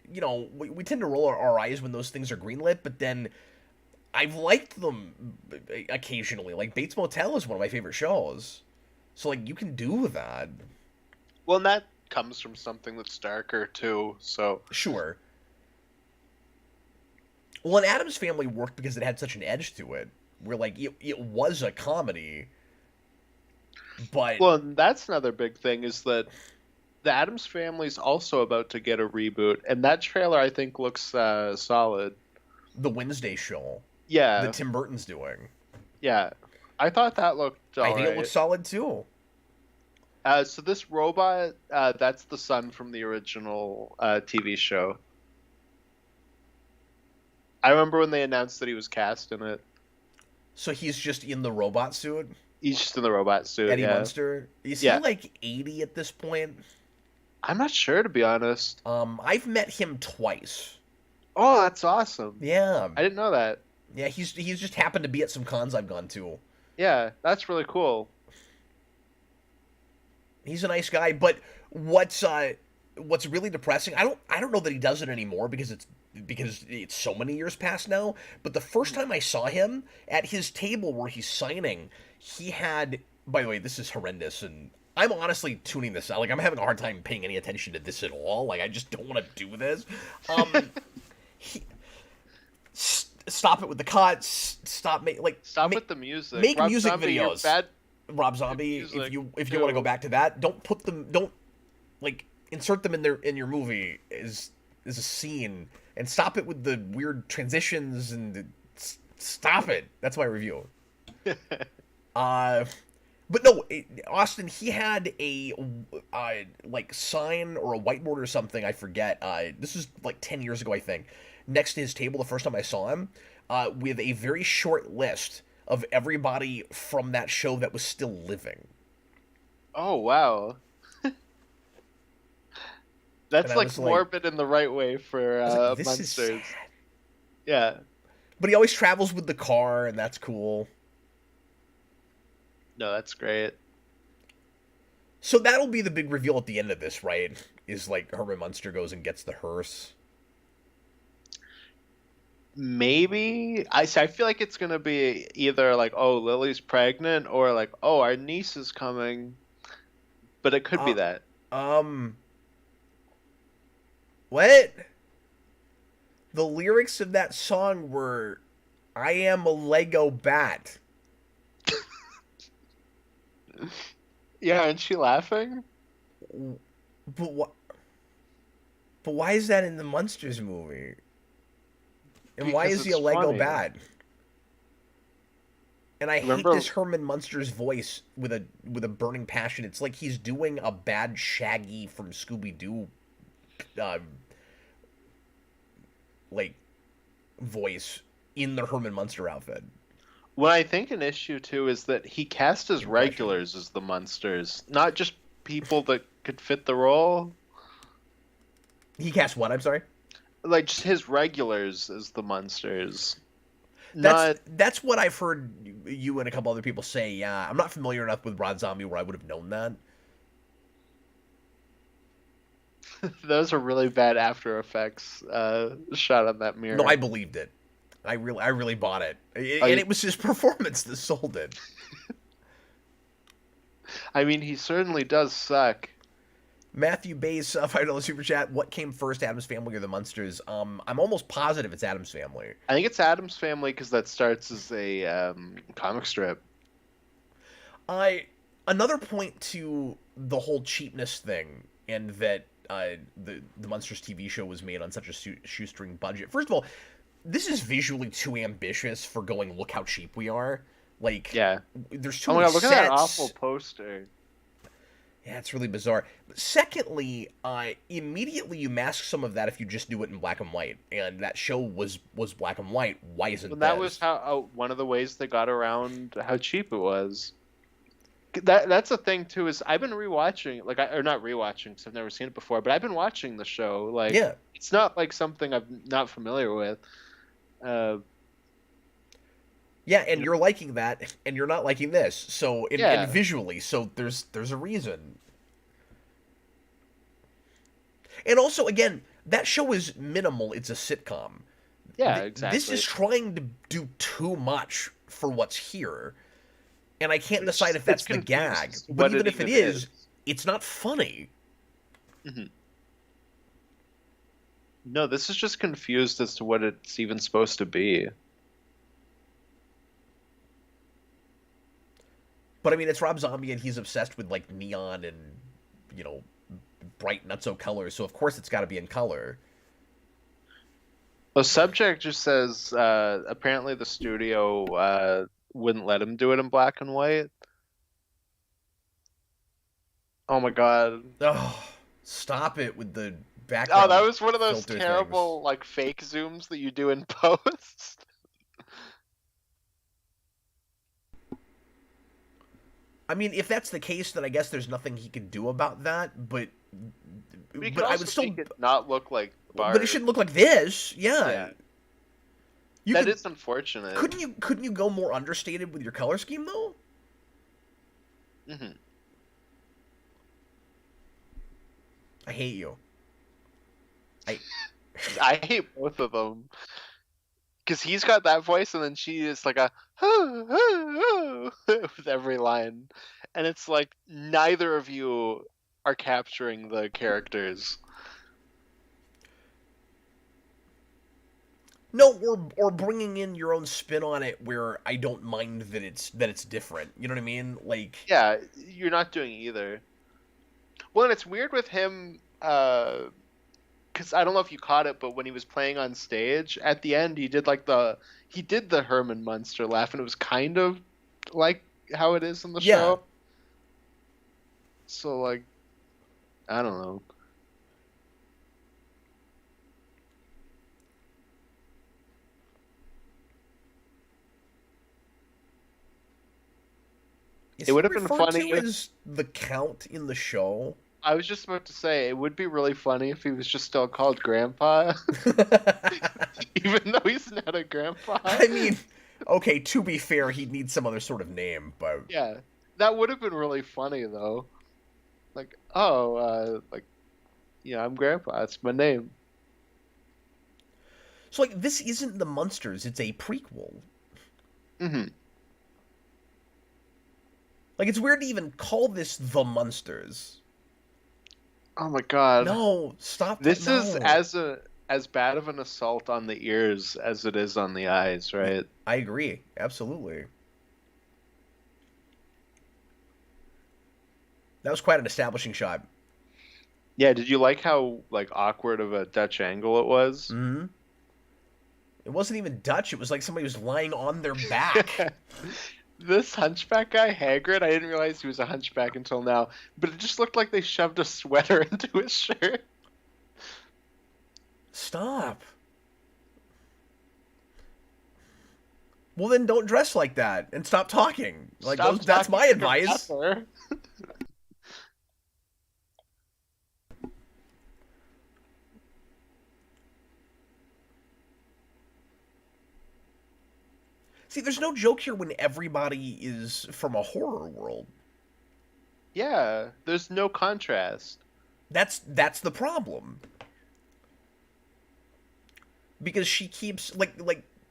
we tend to roll our eyes when those things are greenlit, but then I've liked them occasionally. Like Bates Motel is one of my favorite shows, so like you can do that. Well, and that comes from something that's darker too. So Sure. Well, and Adam's Family worked because it had such an edge to it, where like it was a comedy, but well, and that's another big thing is that the Adams Family's also about to get a reboot, and that trailer I think looks solid. the Wednesday show that Yeah, Tim Burton's doing, yeah. I thought that looked I all think it right. looks solid too. So this robot, that's the son from the original TV show. I remember when they announced that he was cast in it. So he's just in the robot suit. He's just in the robot suit. Eddie Yeah, Munster. Is he yeah. like 80 at this point? I'm not sure to be honest. I've met him twice. Oh, that's awesome. Yeah, I didn't know that. yeah. He's just happened to be at some cons I've gone to. Yeah, that's really cool. He's a nice guy, but what's really depressing? I don't know that he does it anymore because it's so many years past now. But the first time I saw him at his table where he's signing, he had. By the way, this is horrendous, and I'm honestly tuning this out. Like I'm having a hard time paying any attention to this at all. Like I just don't want to do this. He, stop it with the cuts. Stop Stop with the music. make Rob music Zombie, you're videos. bad Rob with Zombie, music, if you want to go too. back to that, don't like insert them in your movie as a scene and stop it with the weird transitions stop it. That's my review. But no, Austin, he had a like sign or a whiteboard or something, I forget. This was like 10 years ago, I think, next to his table the first time I saw him, with a very short list of everybody from that show that was still living. Oh wow. And That's I like was like, morbid in the right way for I was like, this is Munsters. sad. Yeah. But he always travels with the car, and that's cool. No, that's great. So that'll be the big reveal at the end of this, right? Is like Herman Munster goes and gets the hearse. Maybe I feel like it's gonna be either like, oh, Lily's pregnant, or like, oh, our niece is coming. But it could be Uh, that. What? The lyrics of that song were, "I am a Lego bat." Yeah, aren't she laughing? But what? But why is that in the Munsters movie? And why Because is he a it's Lego funny. bat? And I hate Remember, this Herman Munsters voice with a burning passion. It's like he's doing a bad Shaggy from Scooby Doo, uh, like voice in the Herman Munster outfit. what I think an issue too is that he cast his Impression. regulars as the Munsters, not just people that could fit the role. He cast what? I'm sorry. Like just his regulars as the Munsters. Not That's what I've heard you and a couple other people say. Yeah, I'm not familiar enough with Rob Zombie where I would have known that. those are really bad After Effects shot on that mirror. No, I believed it. I really bought it, and it was his performance that sold it. I mean, he certainly does suck. Matthew Bayes, $5 super chat. What came first, Addams Family or the Munsters? I'm almost positive it's Addams Family. I think it's Addams Family because that starts as a comic strip. Another point to the whole cheapness thing, and that the Munsters TV show was made on such a shoestring budget. First of all, this is visually too ambitious for going, look how cheap we are. Like, Yeah. there's too Oh my many god, look sets. at that awful poster. Yeah, it's really bizarre. But secondly, immediately you mask some of that if you just do it in black and white, and that show was black and white. Why isn't Well, that this? was how one of the ways they got around how cheap it was. That's the thing too, is I've been rewatching, like, or not rewatching because I've never seen it before, but I've been watching the show. Like, Yeah. it's not like something I'm not familiar with. Yeah, and you're liking that, and you're not liking this. So, Yeah. and visually, so there's a reason. And also, again, that show is minimal. It's a sitcom. Yeah, exactly. This is trying to do too much for what's here, and I can't decide if that's the confused gag. as to But what even it if it even is, it's not funny. Mhm. No, this is just confused as to what it's even supposed to be. But I mean, it's Rob Zombie, and he's obsessed with like neon and bright nutso colors. So of course it's got to be in color. The subject just says apparently the studio wouldn't let him do it in black and white. Oh my god. Oh, stop it with the background. Oh, that was one of those filter terrible things. like fake zooms that you do in post. I mean, if that's the case, then I guess there's nothing he can do about that. But We could but I also would still. make it not look like Bart. But it shouldn't look like this. Yeah. Yeah. You That could, is unfortunate. couldn't you go more understated with your color scheme though? hmm I hate you. I hate both of them. Because he's got that voice, and then she is like a with every line, and it's like neither of you are capturing the characters. No, or bringing in your own spin on it, where I don't mind that it's different. You know what I mean? Like, Yeah, you're not doing either. Well, and it's weird with him, because I don't know if you caught it, but when he was playing on stage, at the end he did the Herman Munster laugh, and it was kind of like how it is in the Yeah. show. So like, I don't know. is It would he have been referred funny to if- as the Count in the show. I was just about to say it would be really funny if he was just still called Grandpa, even though he's not a grandpa. I mean, okay, to be fair, he'd need some other sort of name, but Yeah, that would have been really funny though. Like, oh, I'm Grandpa. That's my name. so like this isn't the Munsters; it's a prequel. hmm Like it's weird to even call this the Munsters. Oh my God. No, stop. This no. is as bad of an assault on the ears as it is on the eyes, right? I agree, absolutely. That was quite an establishing shot. Yeah. Did you like how like awkward of a Dutch angle it was? Mm-hmm. It wasn't even Dutch. It was like somebody was lying on their back. This hunchback guy, Hagrid, I didn't realize he was a hunchback until now, but it just looked like they shoved a sweater into his shirt. Stop. Well, then don't dress like that and stop talking. Like Stop that's talking my like a advice. rapper. See, there's no joke here when everybody is from a horror world. Yeah, there's no contrast. That's the problem. Because she keeps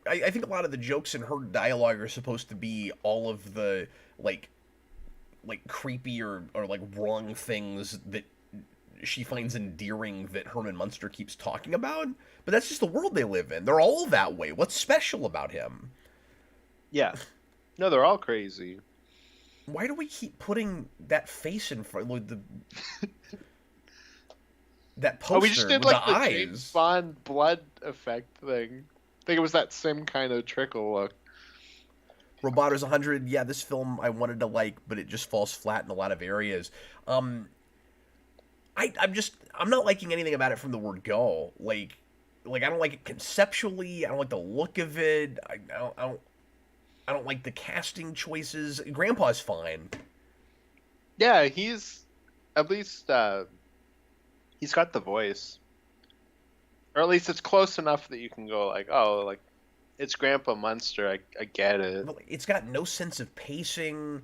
I think a lot of the jokes in her dialogue are supposed to be all of the like creepy or like wrong things that she finds endearing that Herman Munster keeps talking about. But that's just the world they live in. They're all that way. What's special about him? Yeah. No, they're all crazy. Why do we keep putting that face in front, like that poster Oh, we just did with like the the James eyes? Bond blood effect thing. I think it was that same kind of trickle look. Roboter's 100. Yeah, this film I wanted to like, but it just falls flat in a lot of areas. I'm not liking anything about it from the word go. Like I don't like it conceptually. I don't like the look of it. I don't like the casting choices. Grandpa's fine. Yeah, he's at least he's got the voice, or at least it's close enough that you can go like, oh, like it's Grandpa Munster. I get it. But it's got no sense of pacing.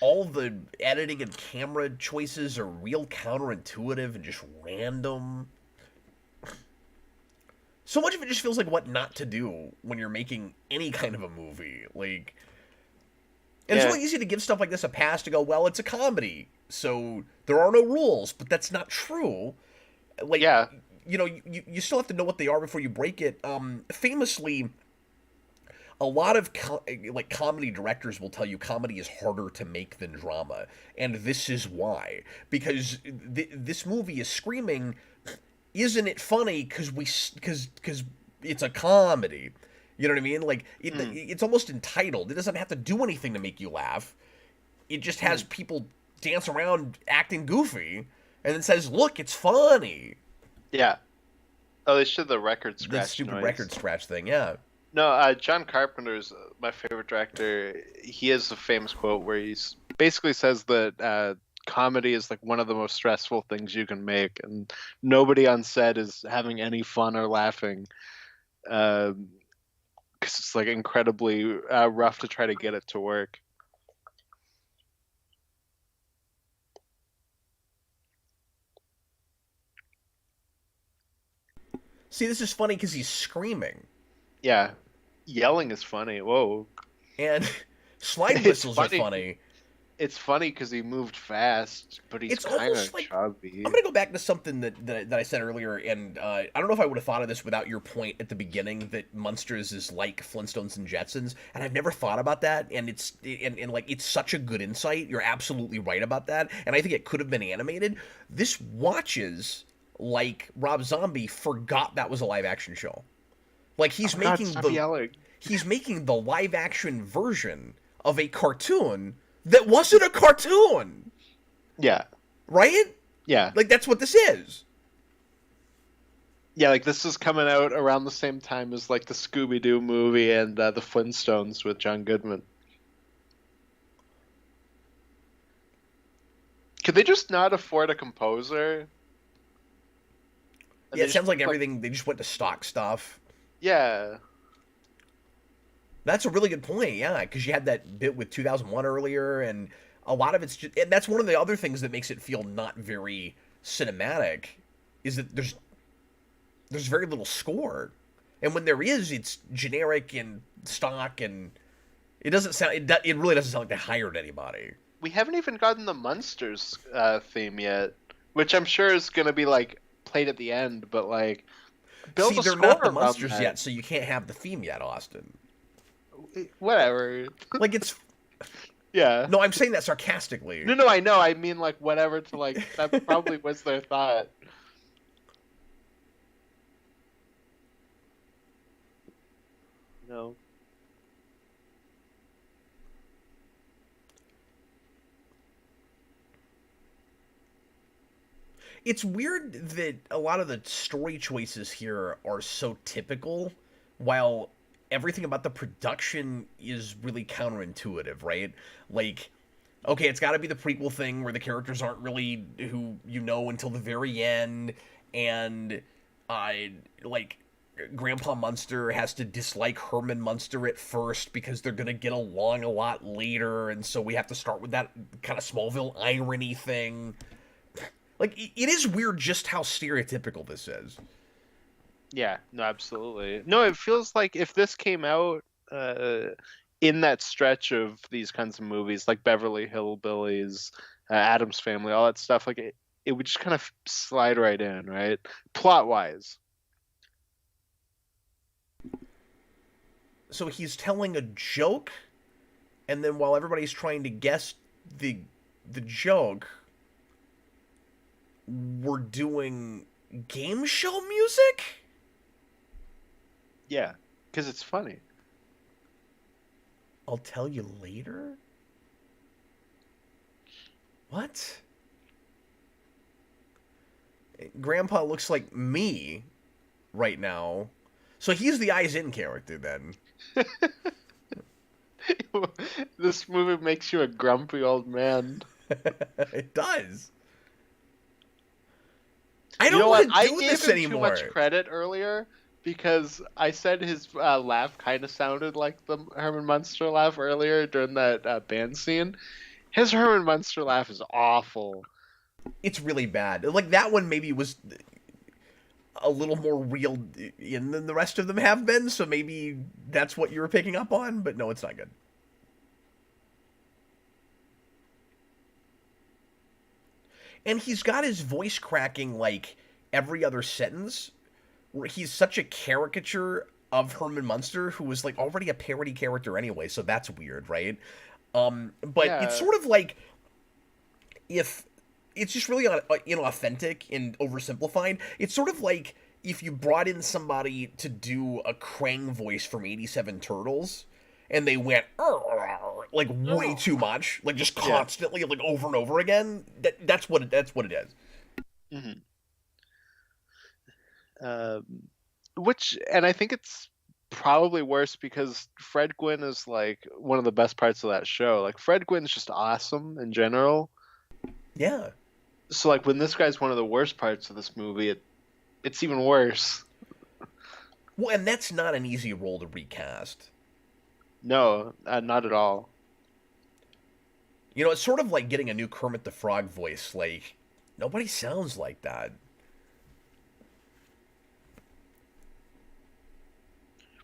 All the editing and camera choices are real counterintuitive and just random. So much of it just feels like what not to do when you're making any kind of a movie. And it's really easy to give stuff like this a pass to go, well, it's a comedy, so there are no rules, but that's not true. Yeah. You still have to know what they are before you break it. Famously, a lot of comedy directors will tell you comedy is harder to make than drama, and this is why. Because this movie is screaming, isn't it funny? Because it's a comedy. You know what I mean? It's almost entitled. It doesn't have to do anything to make you laugh. It just has people dance around acting goofy, and then says, "Look, it's funny." Yeah. Oh, they should the record scratch The stupid noise. record scratch thing. Yeah. No, John Carpenter's my favorite director. He has a famous quote where he basically says that comedy is like one of the most stressful things you can make, and nobody on set is having any fun or laughing, because it's like incredibly rough to try to get it to work. See, this is funny because he's screaming. Yeah, yelling is funny. Whoa. And slide It's whistles are funny. funny. It's funny because he moved fast, but he's It's kind almost of like chubby. I'm gonna go back to something that I said earlier, and I don't know if I would have thought of this without your point at the beginning that Munsters is like Flintstones and Jetsons, and I've never thought about that, and it's such a good insight. You're absolutely right about that, and I think it could have been animated. This watches like Rob Zombie forgot that was a live action show. Like Oh my God, stop yelling. he's making the live action version of a cartoon that wasn't a cartoon. Yeah. Right? Yeah. Like that's what this is. Yeah, like this is coming out around the same time as like the Scooby Doo movie and the Flintstones with John Goodman. Could they just not afford a composer? Yeah, it sounds like everything they just went to stock stuff. Yeah. That's a really good point. Yeah, because you had that bit with 2001 earlier, and a lot of it's just. And that's one of the other things that makes it feel not very cinematic, is that there's very little score, and when there is, it's generic and stock, and it doesn't sound. It really doesn't sound like they hired anybody. We haven't even gotten the Munsters theme yet, which I'm sure is going to be like played at the end, but like build See, a they're score not the around Munsters that. yet, so you can't have the theme yet, Austin. Whatever. Like it's. Yeah. No, I'm saying that sarcastically. No, I know. I mean, like, whatever to, like, that probably was their thought. No. It's weird that a lot of the story choices here are so typical, while everything about the production is really counterintuitive, right? Like, okay, it's got to be the prequel thing where the characters aren't really who you know until the very end, and I like Grandpa Munster has to dislike Herman Munster at first because they're gonna get along a lot later, and so we have to start with that kind of Smallville irony thing. Like, it is weird just how stereotypical this is. Yeah, no, absolutely. No, it feels like if this came out uh, in that stretch of these kinds of movies, like Beverly Hillbillies, Addams Family, all that stuff, like it would just kind of slide right in, right? Plot wise. So he's telling a joke, and then while everybody's trying to guess the the joke, we're doing game show music? Yeah, because it's funny. I'll tell you later? What? Grandpa looks like me right now. So he's the Eyes In character then. This movie makes you a grumpy old man. It does. I You don't know what? want to I do gave this him anymore. too much credit earlier because I said his laugh kind of sounded like the Herman Munster laugh earlier during that band scene. His Herman Munster laugh is awful. It's really bad. Like, that one maybe was a little more real in than the rest of them have been, so maybe that's what you were picking up on, but no, it's not good. And he's got his voice cracking like every other sentence. Where he's such a caricature of Herman Munster, who was like already a parody character anyway, so that's weird, right? But it's Yeah. sort of like if it's just really inauthentic and oversimplified. It's sort of like if you brought in somebody to do a Krang voice from '87 Turtles, and they went "Arr, arr, arr," like way too much, like just Yeah. constantly, like over and over again. That's what it is. hmm Um, which, and I think it's probably worse because Fred Gwynn is like one of the best parts of that show. Like Fred Gwynn's just awesome in general. Yeah. So like when this guy's one of the worst parts of this movie, it's even worse. Well, and that's not an easy role to recast. No, not at all. You know, it's sort of like getting a new Kermit the Frog voice. Like, nobody sounds like that.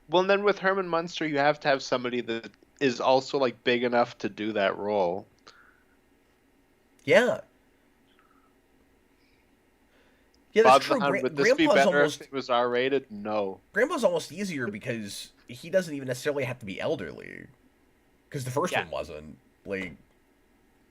Well, and then with Herman Munster, you have to have somebody that is also like big enough to do that role. Yeah. Yeah, that's Bob true. the Hound, would this be Grandpa's better almost if it was R-rated? No. Grandpa's almost easier because he doesn't even necessarily have to be elderly. Because the first Yeah. one wasn't. Like,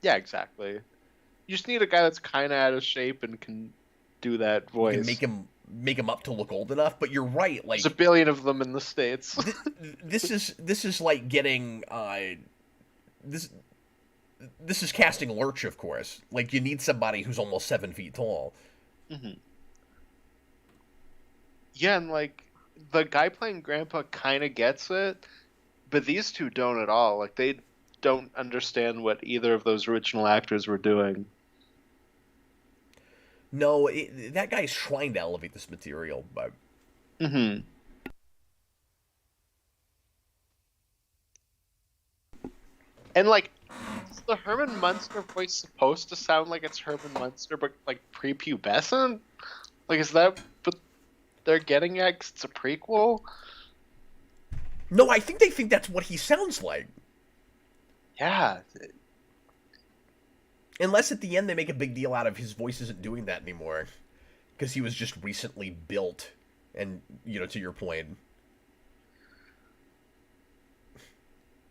Yeah, exactly. You just need a guy that's kind of out of shape and can do that you can voice. make him up to look old enough. But you're right. Like, There's a billion of them in the States. this is like getting this this is casting Lurch, of course. Like, you need somebody who's almost 7 feet tall. hmm Yeah, and like the guy playing Grandpa kind of gets it, but these two don't at all. Like they don't understand what either of those original actors were doing. No, that guy's trying to elevate this material, but hmm And like, is the Herman Munster voice supposed to sound like it's Herman Munster, but like prepubescent? Like, is that what they're getting at? 'Cause it's a prequel? no, I think they think that's what he sounds like. Yeah. Unless at the end they make a big deal out of his voice isn't doing that anymore. Because he was just recently built. And, to your point.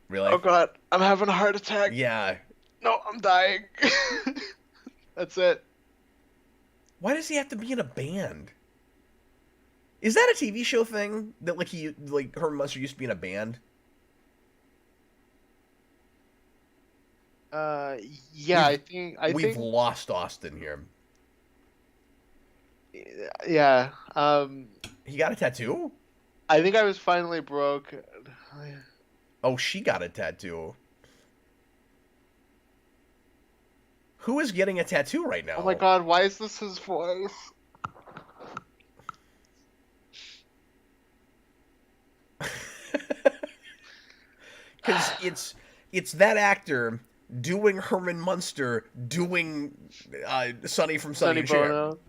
Really? Oh god, I'm having a heart attack. Yeah. No, I'm dying. That's it. Why does he have to be in a band? Is that a TV show thing? That, like, Herman Munster used to be in a band? Uh, yeah, I think We've lost Austin here. Yeah. He got a tattoo? I think I was finally broke. Oh, she got a tattoo. Who is getting a tattoo right Oh my now? god, why is this his voice? Because it's that actor doing Herman Munster doing Sonny from Sonny Sonny and Cher. Bono.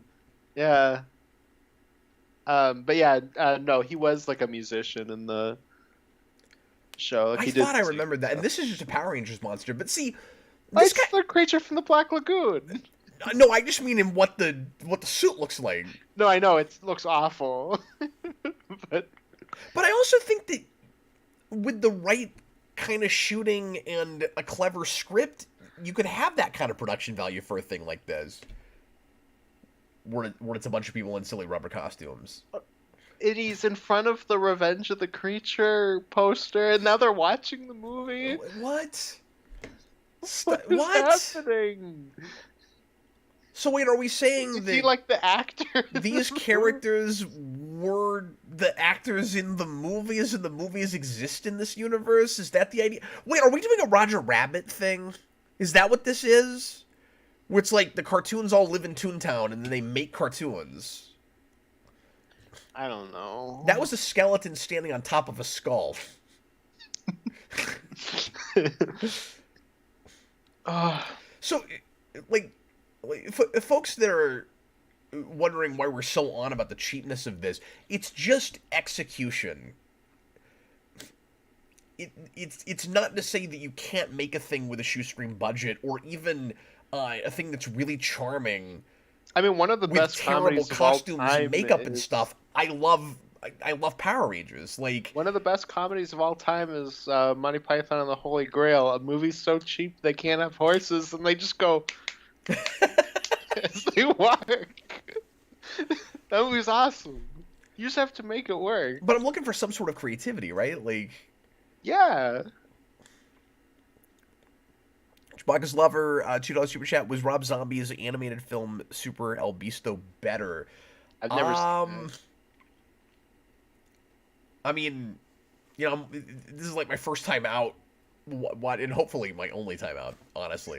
Yeah. But yeah, no, he was like a musician in the show. Like I he did thought I sing remembered and that, and stuff. this is just a Power Rangers monster. But see, Oh, this guy. it's the creature from the Black Lagoon. No, I just mean in what the suit looks like. No, I know it looks awful, but But I also think that with the right kind of shooting and a clever script, you could have that kind of production value for a thing like this, where it's a bunch of people in silly rubber costumes. he's in front of the Revenge of the Creature poster, and now they're watching the movie. What? What is What? happening? So wait, are we saying Is he that like the actor? in these this movie? characters were the actors in the movies, and the movies exist in this universe? Is that the idea? Wait, are we doing a Roger Rabbit thing? Is that what this is? Where it's like the cartoons all live in Toontown, and then they make cartoons. I don't know. That was a skeleton standing on top of a skull. Oh, So, like folks that are wondering why we're so on about the cheapness of this, it's just execution. It's not to say that you can't make a thing with a shoestring budget, or even a thing that's really charming I mean, one of the with best terrible comedies of all costumes time and makeup and is stuff. I love Power Rangers. Like, one of the best comedies of all time is Monty Python and the Holy Grail. A movie so cheap they can't have horses, and they just go as they walk. That movie's awesome. You just have to make it work. but I'm looking for some sort of creativity, right? Like, Yeah. Chewbacca's Lover, $2 super chat. Was Rob Zombie's animated film Super El Beasto better? I've never seen it. I mean, this is like my first time out, and hopefully my only time out, honestly,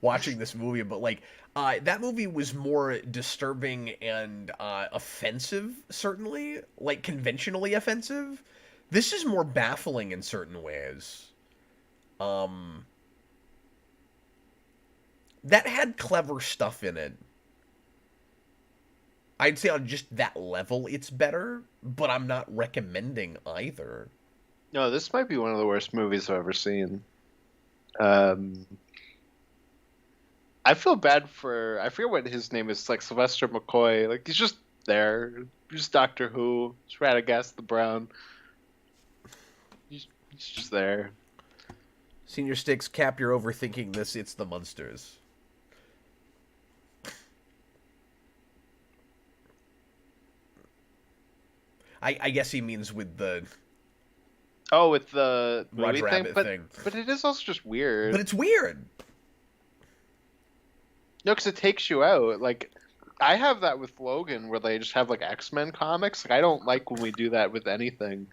watching this movie. But like, that movie was more disturbing and offensive, certainly, like conventionally offensive. This is more baffling in certain ways. That had clever stuff in it. I'd say on just that level, it's better, but I'm not recommending either. No, this might be one of the worst movies I've ever seen. Um, I feel bad for I forget what his name is, like Sylvester McCoy. Like he's just there. He's Doctor Who. He's Radagast the Brown. He's just there. Senior Sticks, Cap, you're overthinking this. It's the Munsters. I guess he means with the Oh, with the movie Roger thing, Rabbit but thing. but it is also just weird. But it's weird. No, because it takes you out. Like I have that with Logan, where they just have like X-Men comics. Like I don't like when we do that with anything.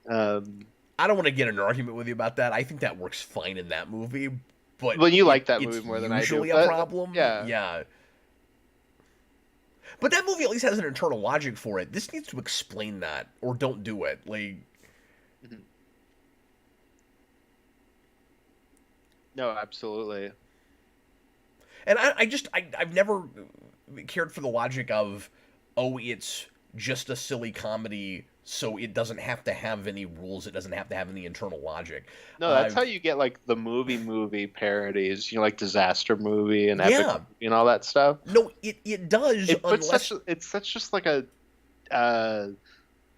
I don't want to get in an argument with you about that. I think that works fine in that movie, but Well, you like that it's movie more than I do. usually But, a problem. yeah. Yeah. But that movie at least has an internal logic for it. This needs to explain that, or don't do it. Like, Mhm. No, absolutely. and I've never cared for the logic of, oh, it's just a silly comedy, so it doesn't have to have any rules. It doesn't have to have any internal logic. No, that's how I've- you get like the movie parodies. You know, like Disaster Movie and Epic Yeah. Movie and all that stuff. No, it does. It puts unless it's such just like a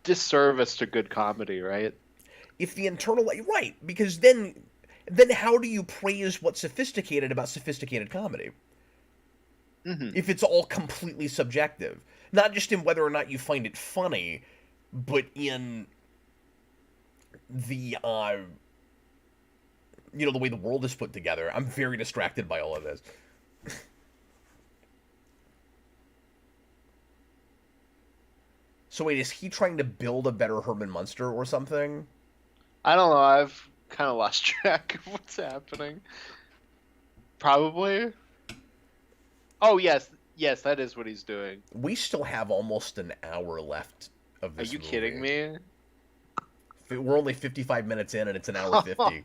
disservice to good comedy, right? if the internal right, because then how do you praise what's sophisticated about sophisticated comedy? Hmm. If it's all completely subjective, not just in whether or not you find it funny, but in the the way the world is put together. I'm very distracted by all of this. So wait, is he trying to build a better Herman Munster or something? I don't know. I've kind of lost track of what's happening. Probably. Oh yes, yes, that is what he's doing. We still have almost an hour left of Are this you movie. kidding me? We're only 55 minutes in, and it's an hour 50.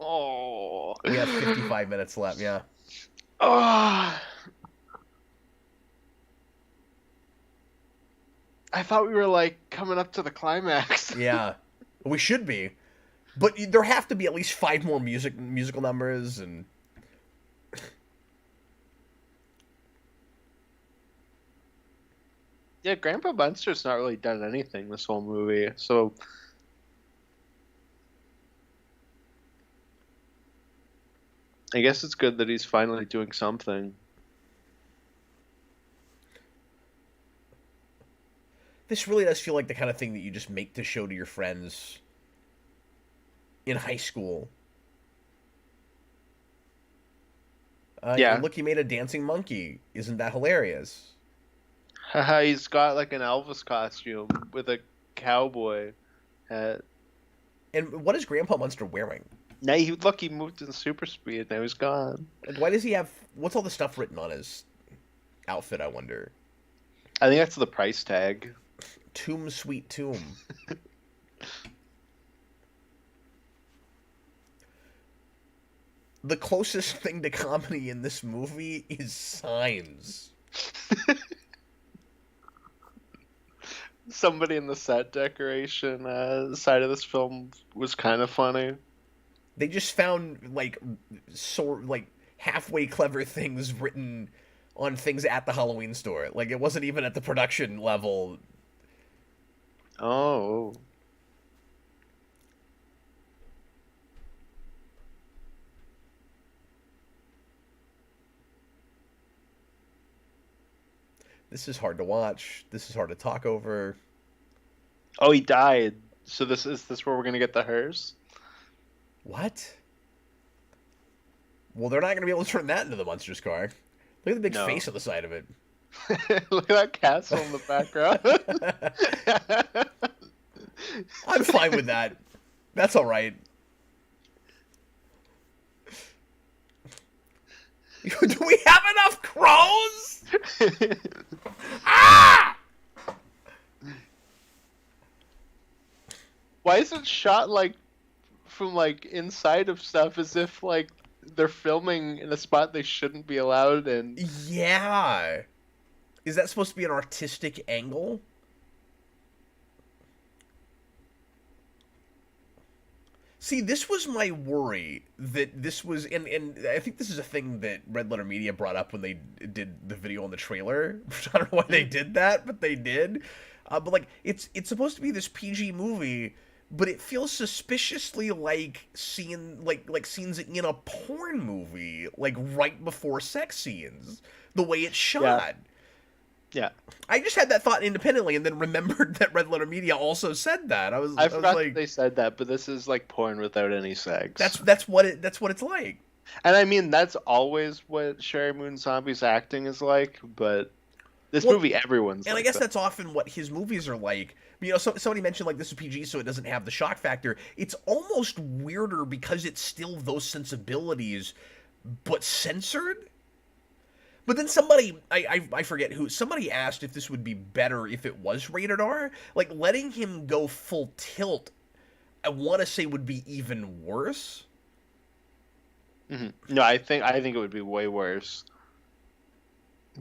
Oh. We have 55 minutes left, yeah. Oh. I thought we were like coming up to the climax. Yeah, we should be. But there have to be at least 5 more musical numbers, and... Yeah, Grandpa Munster's not really done anything this whole movie, so... I guess it's good that he's finally doing something. This really does feel like the kind of thing that you just make to show to your friends in high school. Yeah. Look, he made a dancing monkey. Isn't that hilarious? Haha, he's got like an Elvis costume with a cowboy hat. And what is Grandpa Munster wearing? Now he moved in super speed. Now he's gone. Like, why does he have... What's all the stuff written on his outfit, I wonder? I think that's the price tag. Tomb, sweet tomb. The closest thing to comedy in this movie is Signs. Somebody in the set decoration side of this film was kind of funny. They just found like halfway clever things written on things at the Halloween store. Like it wasn't even at the production level. Oh. This is hard to watch. This is hard to talk over. Oh, he died. So this is this where we're gonna get the hearse? What? Well, they're not going to be able to turn that into the Munsters car. Look at the big face on the side of it. Look at that castle in the background. I'm fine with that. That's all right. Do we have enough crows? Ah! Why is it shot like from like inside of stuff as if like they're filming in a spot they shouldn't be allowed in? Yeah. Is that supposed to be an artistic angle? See, this was my worry, that this was, and I think this is a thing that Red Letter Media brought up when they did the video on the trailer. I don't know why they did that, but they did. But like, it's supposed to be this PG movie, but it feels suspiciously like scenes in a porn movie, like right before sex scenes, the way it's shot. Yeah. I just had that thought independently, and then remembered that Red Letter Media also said that. I forgot that they said that, but this is like porn without any sex. That's what it's like. And I mean, that's always what Sherry Moon Zombie's acting is like, but this movie, everyone's and like I guess that. that's often what his movies are like. You know, somebody mentioned like this is PG, so it doesn't have the shock factor. It's almost weirder because it's still those sensibilities, but censored. But then somebody, I forget who, somebody asked if this would be better if it was rated R. Like, letting him go full tilt, I want to say would be even worse. Mm-hmm. No, I think it would be way worse.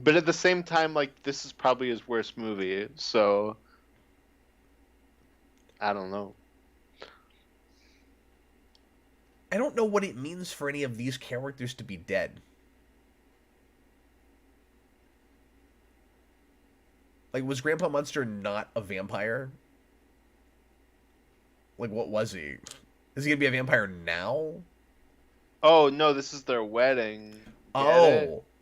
But at the same time, like, this is probably his worst movie, so... I don't know. I don't know what it means for any of these characters to be dead. Like, was Grandpa Munster not a vampire? Like, what was he? Is he gonna be a vampire now? Oh, no, this is their wedding.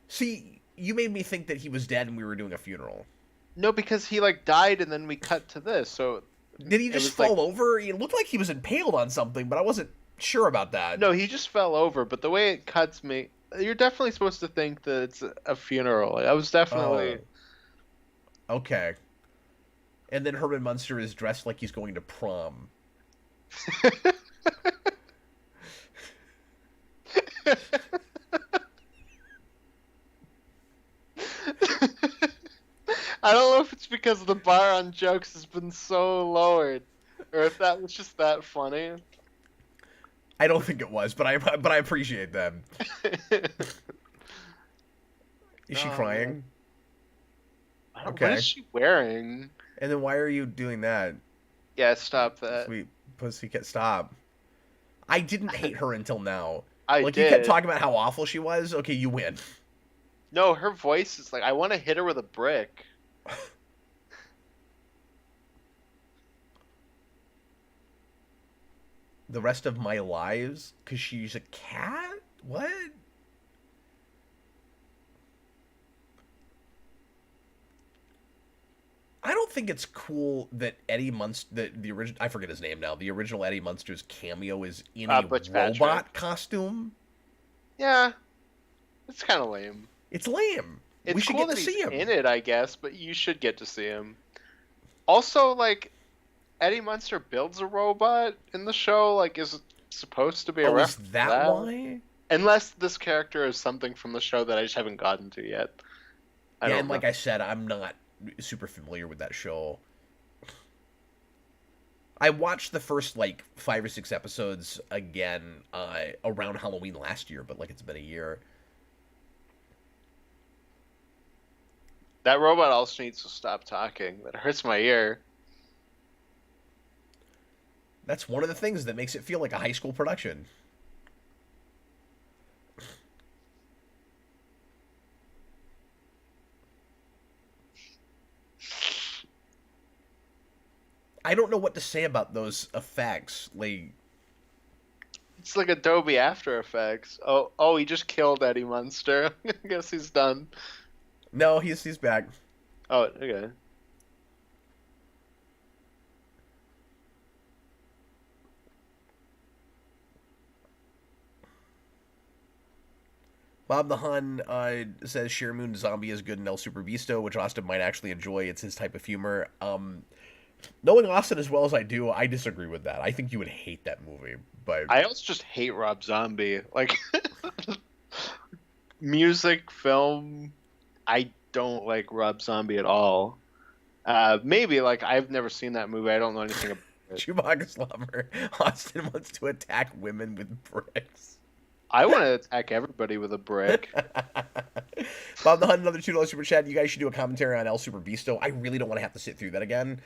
See, you made me think that he was dead and we were doing a funeral. No, because he, like, died and then we cut to this, so... Did he just fall over? It looked like he was impaled on something, but I wasn't sure about that. No, he just fell over, but the way it cuts me... You're definitely supposed to think that it's a funeral. I was definitely... Okay. And then Herman Munster is dressed like he's going to prom. I don't know if it's because the bar on jokes has been so lowered, or if that was just that funny. I don't think it was, but I appreciate them. Is she crying? Okay. What is she wearing? And then why are you doing that? Yeah, stop that. Sweet pussycat, stop. I didn't hate her until now. I like, did. You kept talking about how awful she was. Okay, you win. No, her voice is like, I want to hit her with a brick. The rest of my lives? Because she's a cat? What? I don't think it's cool that Eddie Munster, the original, I forget his name now, the original Eddie Munster's cameo is in a robot costume. Yeah, it's kind of lame. It's lame. It's we should cool get to that see he's him in it, I guess, but you should get to see him. Also, like, Eddie Munster builds a robot in the show. Like, is it supposed to be a reference? Is that why? Unless this character is something from the show that I just haven't gotten to yet. And like I said, I'm not super familiar with that show. I watched the first, like, 5 or 6 episodes again around Halloween last year, but, like, it's been a year. That robot also needs to stop talking. That hurts my ear. That's one of the things that makes it feel like a high school production. I don't know what to say about those effects. Like, it's like Adobe After Effects. Oh, he just killed Eddie Munster. I guess he's done. No, he's back. Oh, okay. Bob the Hun says Share Moon Zombie is good in El Super Visto, which Austin might actually enjoy. It's his type of humor. Knowing Austin as well as I do, I disagree with that. I think you would hate that movie. But I also just hate Rob Zombie. Like, music, film, I don't like Rob Zombie at all. Maybe, like, I've never seen that movie. I don't know anything about it. Chewbacca's lover. Austin wants to attack women with bricks. I want to attack everybody with a brick. Bob the Hunt, another $2 super chat. You guys should do a commentary on El Super Visto. I really don't want to have to sit through that again.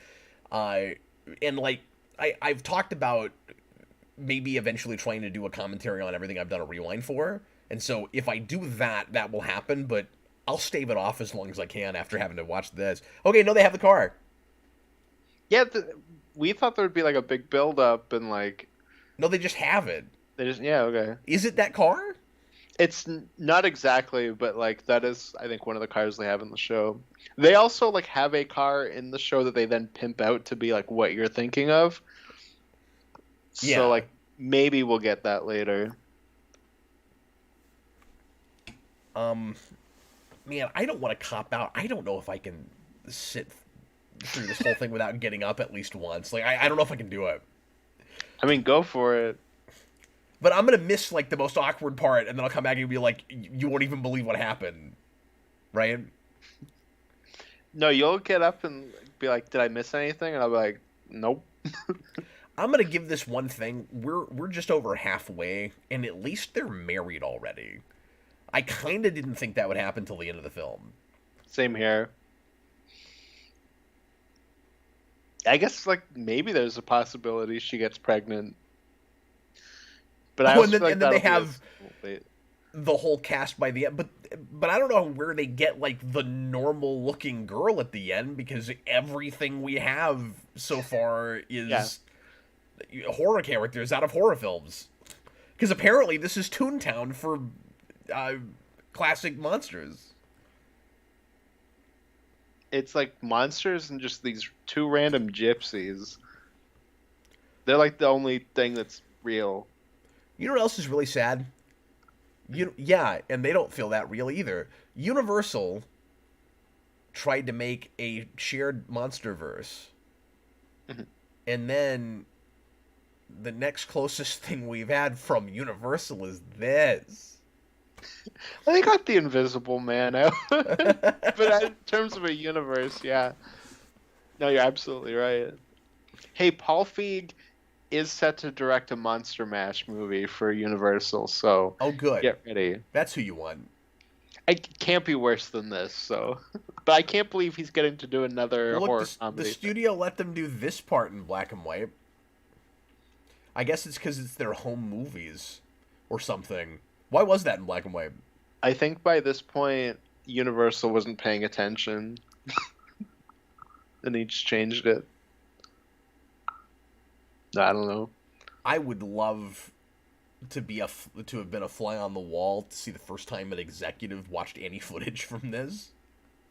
And, like, I've talked about maybe eventually trying to do a commentary on everything I've done a rewind for. And so if I do that, that will happen. But I'll stave it off as long as I can after having to watch this. Okay, no, they have the car. Yeah, we thought there would be, like, a big build-up and, like... No, they just have it. Yeah, okay. Is it that car? It's not exactly, but, like, that is, I think, one of the cars they have in the show. They also, like, have a car in the show that they then pimp out to be, like, what you're thinking of. Yeah. So, like, maybe we'll get that later. Man, I don't want to cop out. I don't know if I can sit through this whole thing without getting up at least once. Like, I don't know if I can do it. I mean, go for it. But I'm going to miss, like, the most awkward part, and then I'll come back and be like, you won't even believe what happened. Right? No, you'll get up and be like, did I miss anything? And I'll be like, nope. I'm going to give this one thing. We're just over halfway, and at least they're married already. I kind of didn't think that would happen till the end of the film. Same here. I guess, like, maybe there's a possibility she gets pregnant. But I also and then they have the whole cast by the end. But I don't know where they get, like, the normal-looking girl at the end, because everything we have so far is horror characters out of horror films. Because apparently this is Toontown for classic monsters. It's like monsters and just these two random gypsies. They're like the only thing that's real. You know what else is really sad? Yeah, and they don't feel that real either. Universal tried to make a shared Monsterverse Mhm. And then the next closest thing we've had from Universal is this. They got the Invisible Man out, but in terms of a universe, yeah. No, you're absolutely right. Hey, Paul Feig is set to direct a Monster Mash movie for Universal, so Oh, good. get ready. That's who you want. It can't be worse than this, so. But I can't believe he's getting to do another Well, look, horror the comedy thing. studio let them do this part in black and white. I guess it's because it's their home movies or something. Why was that in black and white? I think by this point, Universal wasn't paying attention, and he just changed it. I don't know. I would love to have been a fly on the wall to see the first time an executive watched any footage from this.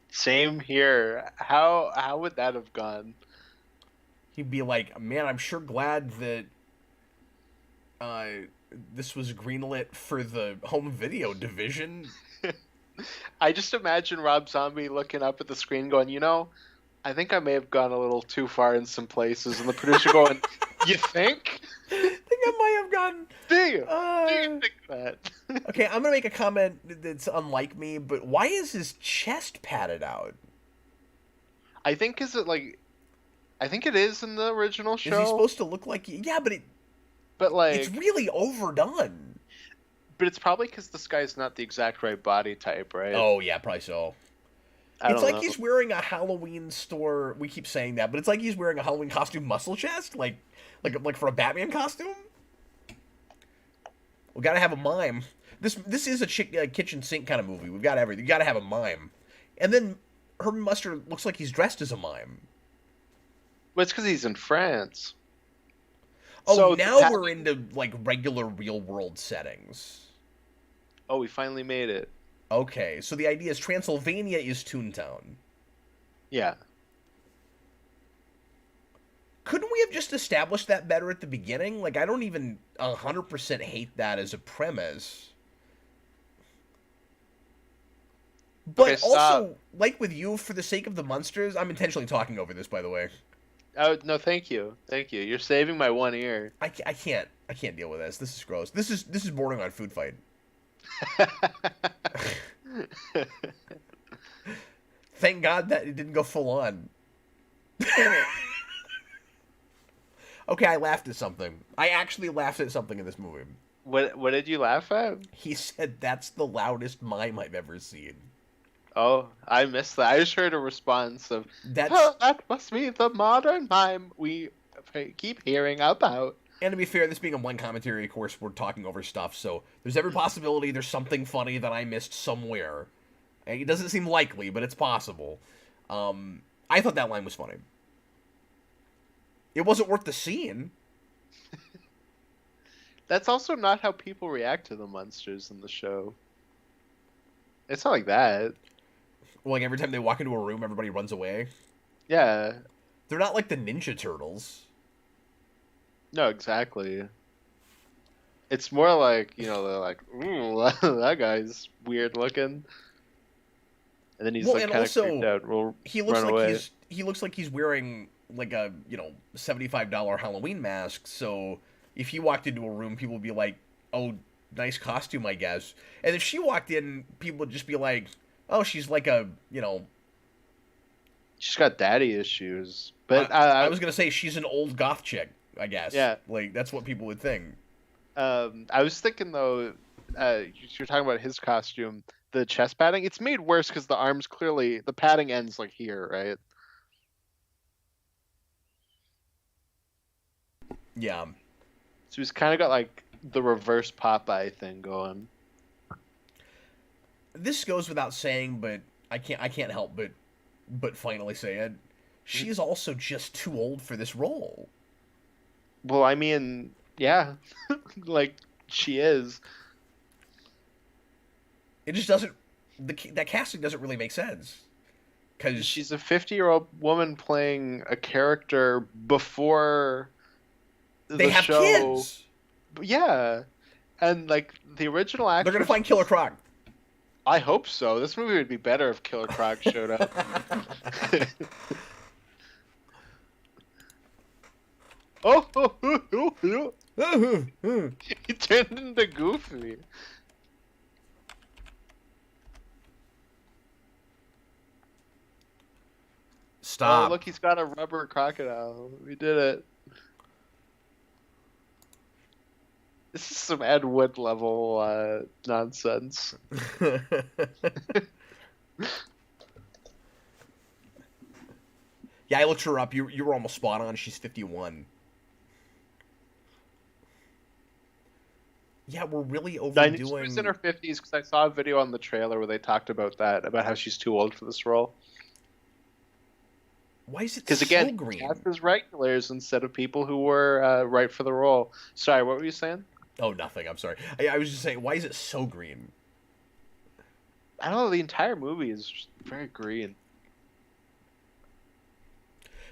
Same here. How would that have gone? He'd be like, "Man, I'm sure glad that this was greenlit for the home video division." I just imagine Rob Zombie looking up at the screen going, I think I may have gone a little too far in some places, and the producer going, you think? I think I might have gotten. Do you think that? Okay, I'm gonna make a comment that's unlike me, but why is his chest padded out? I think I think it is in the original show. Is he supposed to look like? Yeah, but it's really overdone. But it's probably because this guy's not the exact right body type, right? Oh yeah, probably so. It's like he's wearing a Halloween store. We keep saying that, but it's like he's wearing a Halloween costume muscle chest, like for a Batman costume. We gotta have a mime. This is a kitchen sink kind of movie. We've got everything. You gotta have a mime, and then Herman Mustard looks like he's dressed as a mime. Well, it's because he's in France. Oh, so now we're into like regular real world settings. Oh, we finally made it. Okay, so the idea is Transylvania is Toontown. Yeah. Couldn't we have just established that better at the beginning? Like, I don't even 100% hate that as a premise. But okay, also, like with you, for the sake of the Munsters, I'm intentionally talking over this, by the way. Oh, no, thank you. Thank you. You're saving my one ear. I can't deal with this. This is gross. This is bordering on food fight. Thank God that it didn't go full on. Okay, I laughed at something. I actually laughed at something in this movie. What did you laugh at? He said that's the loudest mime I've ever seen. Oh, I missed that. I just heard a response of, that must be the modern mime we keep hearing about. And to be fair, this being a one commentary, of course, we're talking over stuff, so there's every possibility there's something funny that I missed somewhere. It doesn't seem likely, but it's possible. I thought that line was funny. It wasn't worth the scene. That's also not how people react to the monsters in the show. It's not like that. Well, like every time they walk into a room, everybody runs away. Yeah. They're not like the Ninja Turtles. No, exactly. It's more like, they're like, ooh, that guy's weird looking. And then he's like kind of creeped out. He looks like he's wearing like a, $75 Halloween mask. So if he walked into a room, people would be like, "Oh, nice costume, I guess." And if she walked in, people would just be like, "Oh, she's like a, she's got daddy issues." But I was gonna say she's an old goth chick, I guess. Yeah. Like that's what people would think. I was thinking though, you're talking about his costume, the chest padding. It's made worse because the padding ends like here, right? Yeah. So he's kind of got like the reverse Popeye thing going. This goes without saying, but I can't help but finally say it. She's also just too old for this role. Well, I mean, yeah, like she is. It just doesn't. That casting doesn't really make sense. Because she's a 50-year-old woman playing a character before they have show. Kids. Yeah, and like the original actor, they're gonna find Killer Croc. I hope so. This movie would be better if Killer Croc showed up. Oh, he turned into Goofy. Oh, Stop. look, he's got a rubber crocodile. We did it. This is some Ed Wood level nonsense. Yeah, I looked her up. You were almost spot on. She's 51. Yeah, we're really I knew she was in overdoing. her 50s because I saw a video on the trailer where they talked about that, about how she's too old for this role. Why is it Because so again, he cast green? as regulars instead of people who were right for the role. Sorry, what were you saying? Oh, nothing. I'm sorry. I was just saying, why is it so green? I don't know. The entire movie is just very green.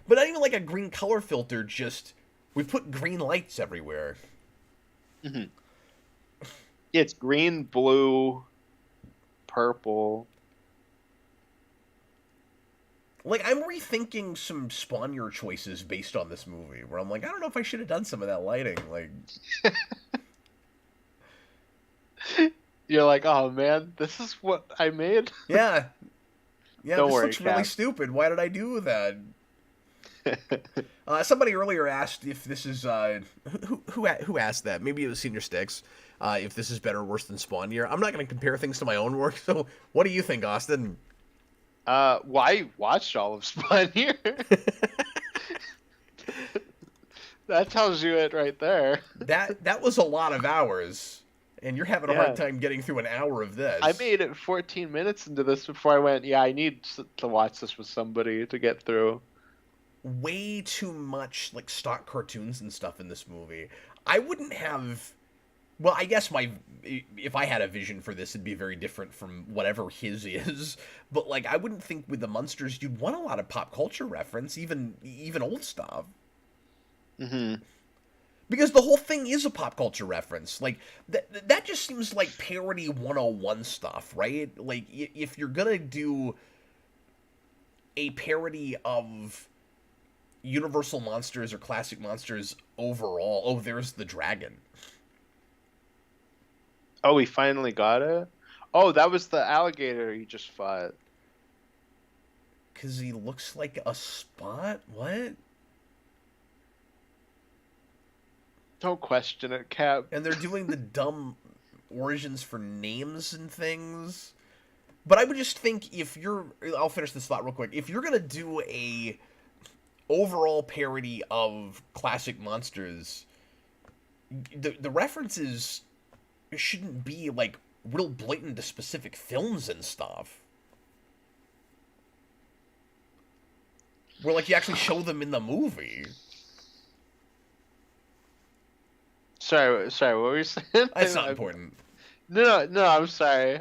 But not even like a green color filter. Just we put green lights everywhere. Hmm. It's green, blue, purple. Like I'm rethinking some Spawnier choices based on this movie, where I'm like, I don't know if I should have done some of that lighting. Like, You're like, oh man, this is what I made. yeah, yeah, Don't this worry, looks really Cap. stupid. Why did I do that? Somebody earlier asked if this is who asked that? Maybe it was Senior Sticks. If this is better or worse than Spawn Year. I'm not going to compare things to my own work. So, what do you think, Austin? Well, I watched all of Spawn here. That tells you it right there. That was a lot of hours, and you're having a hard Yeah. time getting through an hour of I this. made it 14 minutes into this before I went, yeah, I need to watch this with somebody to get through. Way too much like stock cartoons and stuff in this movie. I wouldn't have. Well, I guess my if I had a vision for this, it'd be very different from whatever his is. But like, I wouldn't think with the Munsters you'd want a lot of pop culture reference, even old stuff, Hmm. because the whole thing is a pop culture reference. Like that just seems like parody 101 stuff, right? Like if you're gonna do a parody of Universal monsters or classic monsters overall, oh, there's the dragon. Oh, we finally got it? Oh, that was the alligator he just fought. Because he looks like a spot? What? Don't question it, Cap. And they're doing the dumb origins for names and things. But I would just think if you're. I'll finish this thought real quick. If you're going to do a overall parody of classic monsters, the references shouldn't be like real blatant to specific films and stuff. Where like you actually show them in the movie. Sorry, what were you saying? That's not important. No, I'm sorry.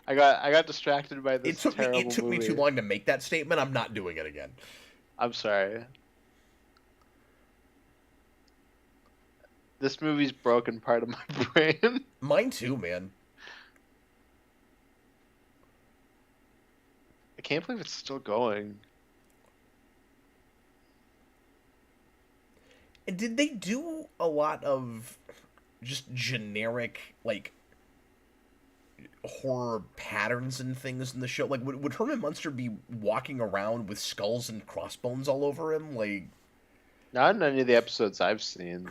I got distracted by It this took me it terrible took me too movie. long to make that statement. I'm not doing it again. I'm sorry. This movie's broken part of my brain. Mine too, man. I can't believe it's still going. And did they do a lot of just generic like horror patterns and things in the show? Like would Herman Munster be walking around with skulls and crossbones all over him? Like Not in any of the episodes I've seen.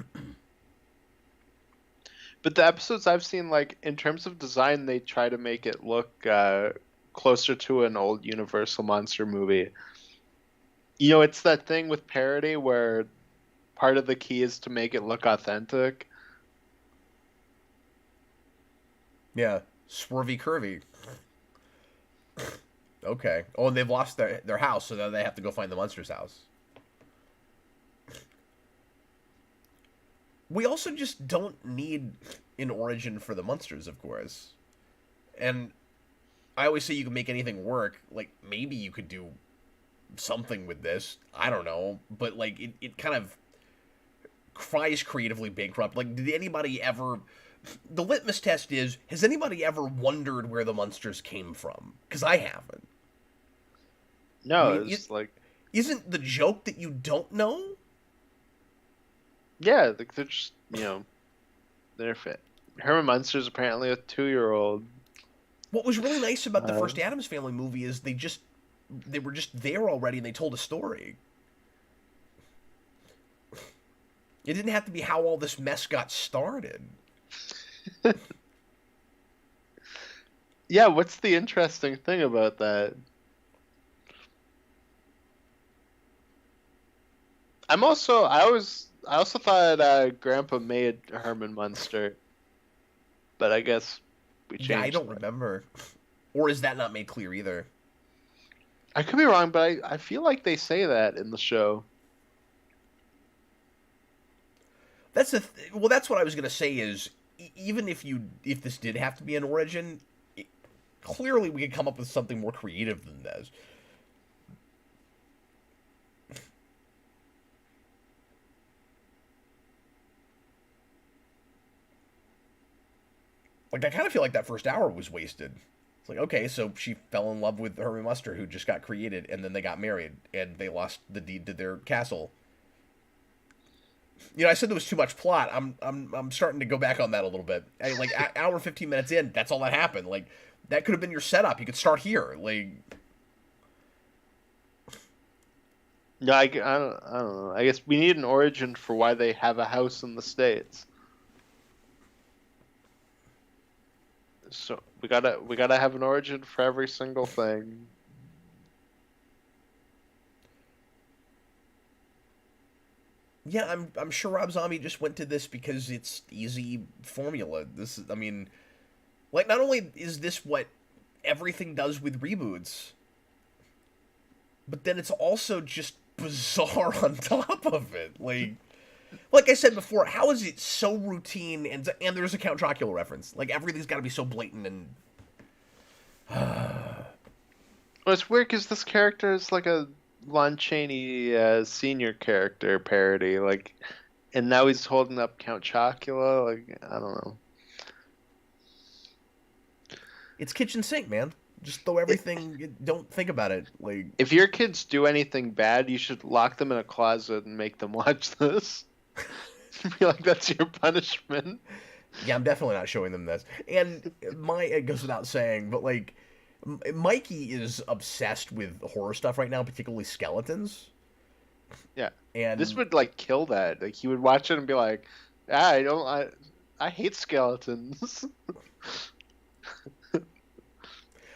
But the episodes I've seen, like, in terms of design, they try to make it look closer to an old Universal monster movie. You know, it's that thing with parody where part of the key is to make it look authentic. yeah, swervy curvy. Okay. Oh, and they've lost their house, so now they have to go find the Munsters' house. We also just don't need an origin for the Munsters, of course. And I always say you can make anything work. Like, maybe you could do something with this. I don't know. But, like, it kind of cries creatively bankrupt. Like, did anybody ever. The litmus test is has anybody ever wondered where the Munsters came from? Because I haven't. I No, mean, it's like, isn't the joke that you don't know? Yeah, like they're just they're fit. Herman Munster's apparently a 2-year-old. What was really nice about the Uh, first Addams Family movie is they were just there already and they told a story. It didn't have to be how all this mess got started. yeah, what's the interesting thing about that? I also thought Grandpa made Herman Munster, but I guess we Yeah, I changed don't that. remember. Or is that not made clear either? I could be wrong, but I feel like they say that in the show. Well, that's what I was gonna say. Is even if this did have to be an origin, clearly we could come up with something more creative than this. Like I kind of feel like that first hour was wasted. It's like, okay, so she fell in love with Herman Muster, who just got created, and then they got married, and they lost the deed to their castle. I said there was too much plot. I'm starting to go back on that a little bit. Like hour 15 minutes in, that's all that happened. Like that could have been your setup. You could start here. Like No, I don't know. I guess we need an origin for why they have a house in the States. So we gotta have an origin for every single thing. yeah, I'm sure Rob Zombie just went to this because it's easy formula. I mean, like not only is this what everything does with reboots, but then it's also just bizarre on top of it. Like I said before, how is it so routine and there's a Count Dracula reference? Like everything's got to be so blatant and Well, it's weird because this character is like a Lon Chaney senior character parody, like, and now he's holding up Count Chocula. Like, I don't know. it's kitchen sink, man. Just throw I- everything. Don't think about it. Like If your kids do anything bad, you should lock them in a closet and make them watch this. Be like, that's your punishment. yeah, I'm definitely not showing them this. And it goes without saying, but like Mikey is obsessed with horror stuff right now, particularly skeletons. Yeah, this And would like kill that. Like, he would watch it and be like, I hate skeletons.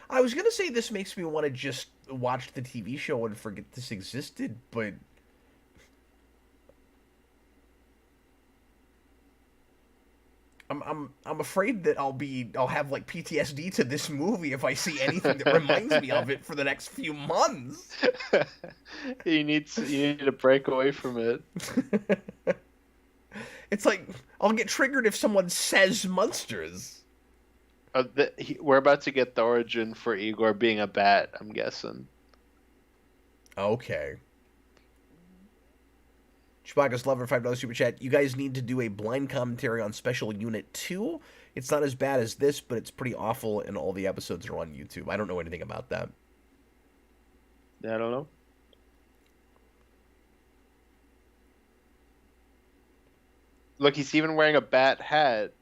I was gonna say this makes me want to just watch the TV show and forget this existed, but I'm afraid that I'll have like PTSD to this movie if I see anything that reminds me of it for the next few months. You need to break away from it. It's like I'll get triggered if someone says Munsters. We're about to get the origin for Igor being a bat, I'm guessing. Okay. Chewbacca's Lover, $5 super chat. You guys need to do a blind commentary on Special Unit 2. It's not as bad as this, but it's pretty awful, and all the episodes are on YouTube. I don't know anything about that. I don't know. Look, he's even wearing a bat hat.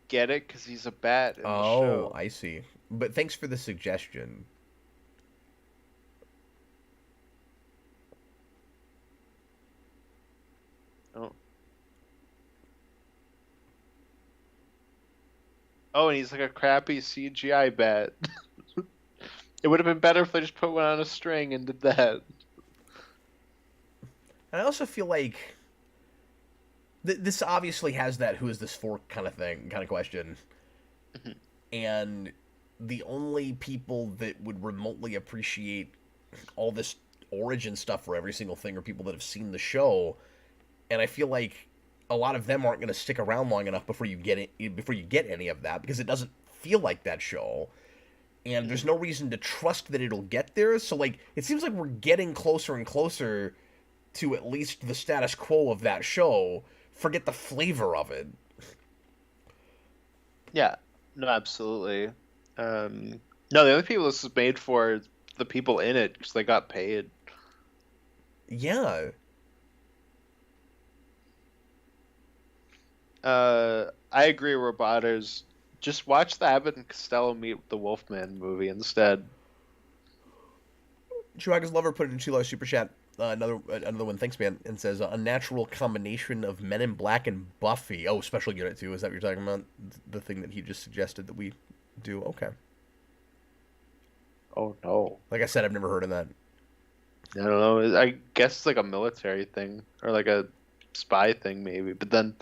Get it? Because he's a bat in the Oh, show. I see. But thanks for the suggestion. Oh. Oh, and he's like a crappy CGI bat. It would have been better if they just put one on a string and did that. And I also feel like this obviously has that who is this for kind of thing, kind of question. And the only people that would remotely appreciate all this origin stuff for every single thing are people that have seen the show. And I feel like a lot of them aren't going to stick around long enough before you get any of that because it doesn't feel like that show. And there's no reason to trust that it'll get there. So like it seems like we're getting closer and closer to at least the status quo of that show. Forget the flavor of it. Yeah, no, absolutely. No, the only people this is made for is the people in it because they got paid. Yeah. I agree, Roboters. Just watch the Abbott and Costello Meet the Wolfman movie instead. Chewbacca's lover put it in Chilo's super chat. Another one, thanks man, and says unnatural combination of Men in Black and Buffy. Oh, special unit 2. Is that what you're talking about? The thing that he just suggested that we do. Okay. Oh no. Like I said, I've never heard of that. I don't know. I guess it's like a military thing or like a spy thing maybe. But then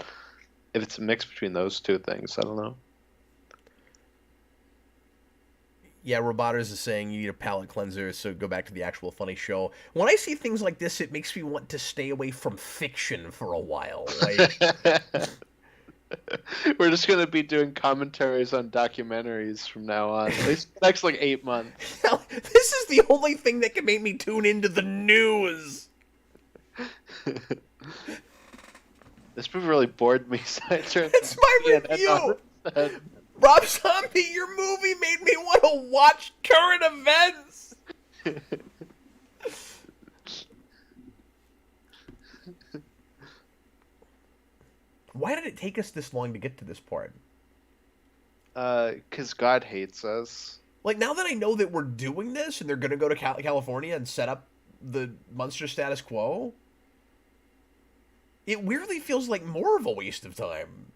if it's a mix between those two things, I don't know. Yeah, Robotters is saying you need a palate cleanser, so go back to the actual funny show. When I see things like this, it makes me want to stay away from fiction for a while. Like, we're just gonna be doing commentaries on documentaries from now on. At least the next like 8 months. this is the only thing that can make me tune into the news. This movie really bored me, so I turned It's my review. Rob Zombie, your movie made me want to watch current events. Why did it take us this long to get to this part? 'Cause God hates us. Like, now that I know that we're doing this and they're going to go to California and set up the Munster status quo, it weirdly feels like more of a waste of time.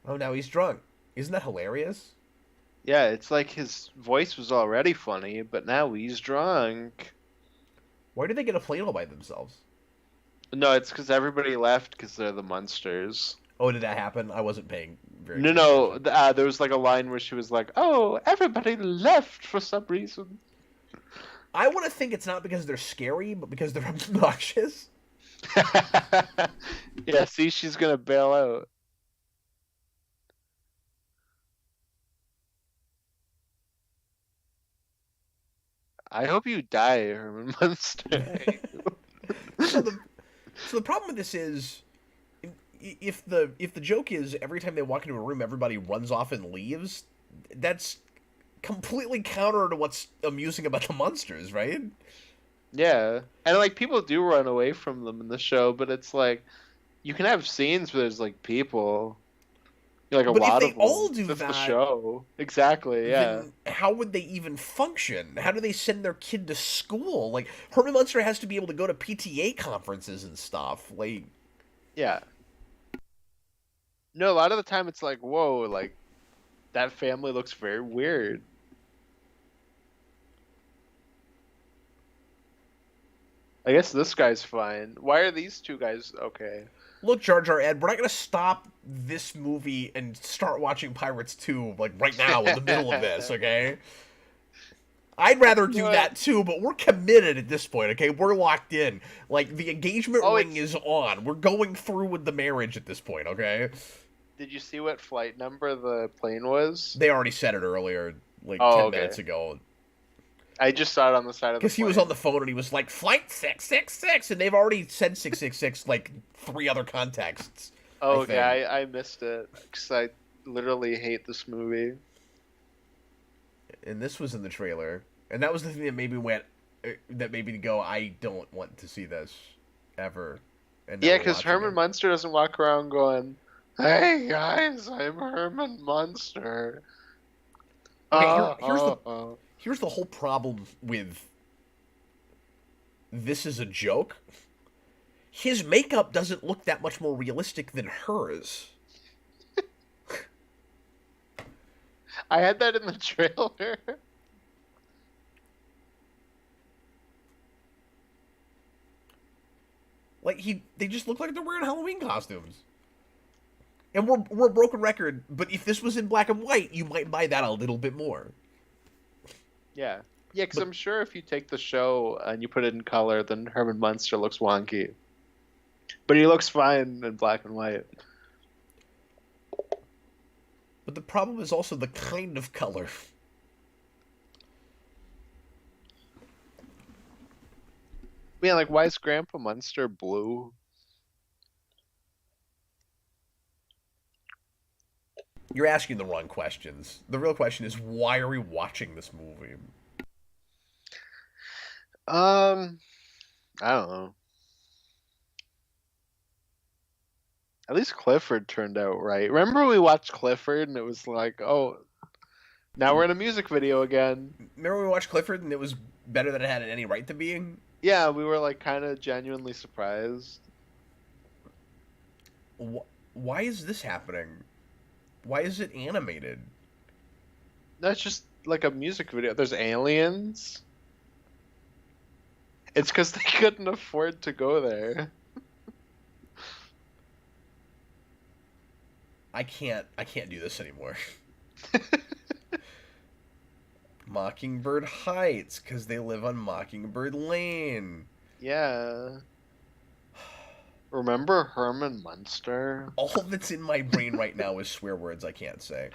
Oh, now he's drunk. Isn't that hilarious? Yeah, it's like his voice was already funny, but now he's drunk. Why did they get a plane all by themselves? No, it's because everybody left because they're the Munsters. Oh, did that happen? I wasn't paying very No, attention. no. There was like a line where she was like, "Oh, everybody left for some reason." I want to think it's not because they're scary, but because they're obnoxious. Yeah, see, she's gonna bail out. I hope you die, Herman Munster. so the problem with this is, if the joke is every time they walk into a room, everybody runs off and leaves, that's completely counter to what's amusing about the Munsters, right? Yeah, and like people do run away from them in the show, but it's like you can have scenes where there's like people, like a But if lot they of all them. do That's the that, show. Exactly. Yeah. then how would they even function? How do they send their kid to school? Like, Herman Munster has to be able to go to PTA conferences and stuff. Like, Yeah. No, a lot of the time it's like, whoa, like that family looks very weird. I guess this guy's fine. Why are these two guys okay? look, Jar Jar Ed, we're not gonna stop this movie and start watching Pirates 2 like right now in the middle of this, okay? I'd rather do What? that too, but we're committed at this point, okay? We're locked in. Like, the engagement Oh, ring is on. We're going through with the marriage at this point, okay? Did you see what flight number the plane was? They already said it earlier, like Oh, 10 okay. minutes ago. I just saw it on the side of the Because he was plane. on the phone and he was like, Flight 666! And they've already said 666 like 3 other contexts. Oh, I think. okay, I missed it because I literally hate this movie. And this was in the trailer. And that was the thing that made me go, I don't want to see this ever. And now Yeah, we're because watching Herman it. Munster doesn't walk around going, "Hey guys, I'm Herman Munster." Okay, Oh. here's the whole problem with this is a joke. His makeup doesn't look that much more realistic than hers. I had that in the trailer. Like they just look like they're wearing Halloween costumes. And we're a broken record, but if this was in black and white, you might buy that a little bit more. Yeah. Yeah, because But- I'm sure if you take the show and you put it in color, then Herman Munster looks wonky. But he looks fine in black and white. But the problem is also the kind of color. Man, like, why is Grandpa Munster blue? You're asking the wrong questions. The real question is, why are we watching this movie? I don't know. At least Clifford turned out right. Remember we watched Clifford and it was like, oh, now we're in a music video again. Remember we watched Clifford and it was better than it had any right to being? Yeah, we were like kind of genuinely surprised. Why is this happening? Why is it animated? That's just like a music video. There's aliens. It's because they couldn't afford to go there. I can't do this anymore. Mockingbird Heights, because they live on Mockingbird Lane. Yeah. Remember Herman Munster? All that's in my brain right now is swear words I can't say.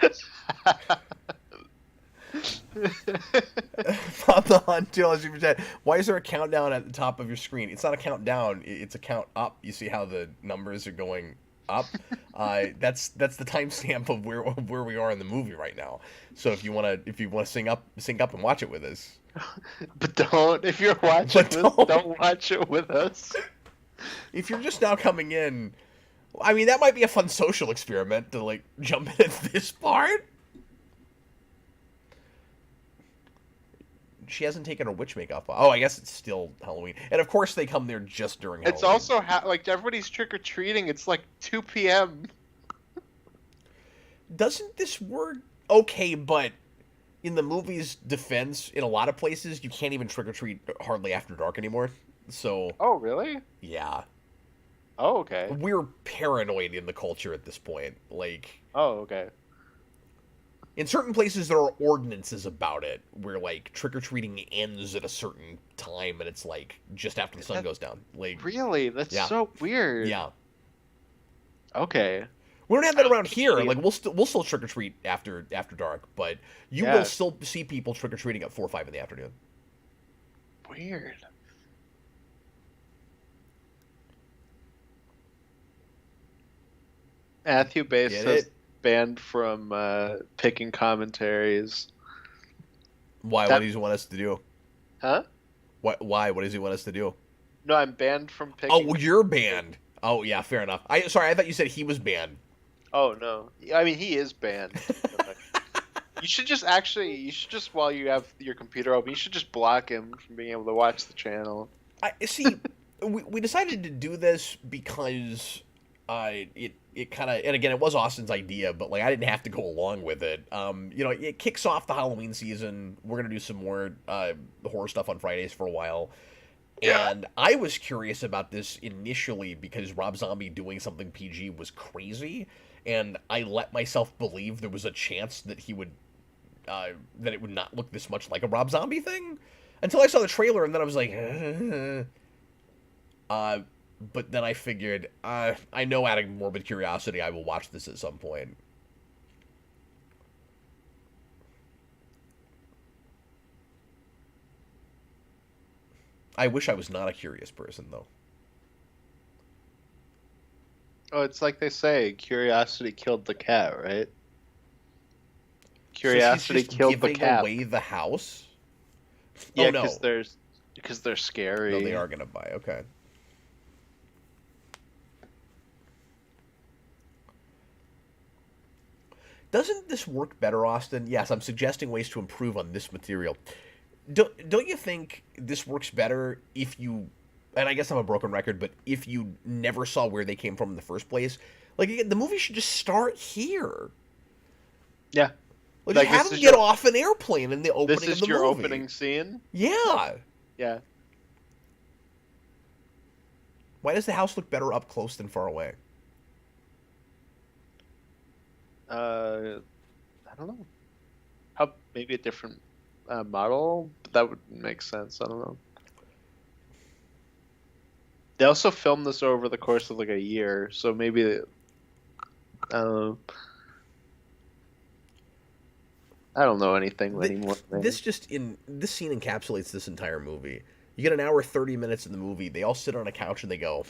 Pop the hunt 200%. Why is there a countdown at the top of your screen? It's not a countdown. It's a count up. You see how the numbers are going up? That's the timestamp of where we are in the movie right now. So if you wanna sync up and watch it with us. But don't, if you're watching this, don't watch it with us. If you're just now coming in, I mean, that might be a fun social experiment to like jump in at this part. She hasn't taken her witch makeup off. Oh, I guess it's still Halloween. And of course they come there just during Halloween. It's also like everybody's trick-or-treating. It's like 2 p.m. Doesn't this work? Okay, but in the movie's defense, in a lot of places, you can't even trick-or-treat hardly after dark anymore. So... Oh, really? Yeah. Oh, okay. We're paranoid in the culture at this point. Like... Oh, okay. In certain places, there are ordinances about it, where, like, trick-or-treating ends at a certain time, and it's, like, just after the sun goes down. Like, really? That's so weird. Yeah. Okay. We don't have that around here. Like, we'll still trick-or-treat after dark, but you will still see people trick-or-treating at 4 or 5 in the afternoon. Weird. Matthew Bass banned from picking commentaries. Why? What does he want us to do? Huh? Why? What does he want us to do? No, I'm banned from picking. Oh, you're banned. Oh, yeah, fair enough. Sorry, I thought you said he was banned. Oh, no. I mean, he is banned. You should just, while you have your computer open, you should just block him from being able to watch the channel. See, we decided to do this because it kind of, and again, it was Austin's idea, but like I didn't have to go along with it. It kicks off the Halloween season. We're gonna do some more horror stuff on Fridays for a while. Yeah. And I was curious about this initially because Rob Zombie doing something PG was crazy, and I let myself believe there was a chance that he would that it would not look this much like a Rob Zombie thing until I saw the trailer, and then I was like, but then I figured, I know out of morbid curiosity I will watch this at some point. I wish I was not a curious person, though. Oh, it's like they say, curiosity killed the cat, right? Curiosity killed the cat. Giving away the house? Yeah, because they're scary. No, they are gonna buy. Okay. Doesn't this work better, Austin? Yes, I'm suggesting ways to improve on this material. Don't you think this works better if you, and I guess I'm a broken record, but if you never saw where they came from in the first place? Like, again, the movie should just start here. Yeah. Like have them get off an airplane in the opening of the movie. This is your opening scene? Yeah. Yeah. Why does the house look better up close than far away? I don't know. Maybe a different model? But that would make sense. I don't know. They also filmed this over the course of like a year, so maybe I don't know. I don't know anything anymore. This scene encapsulates this entire movie. You get an hour 30 minutes in the movie. They all sit on a couch and they go,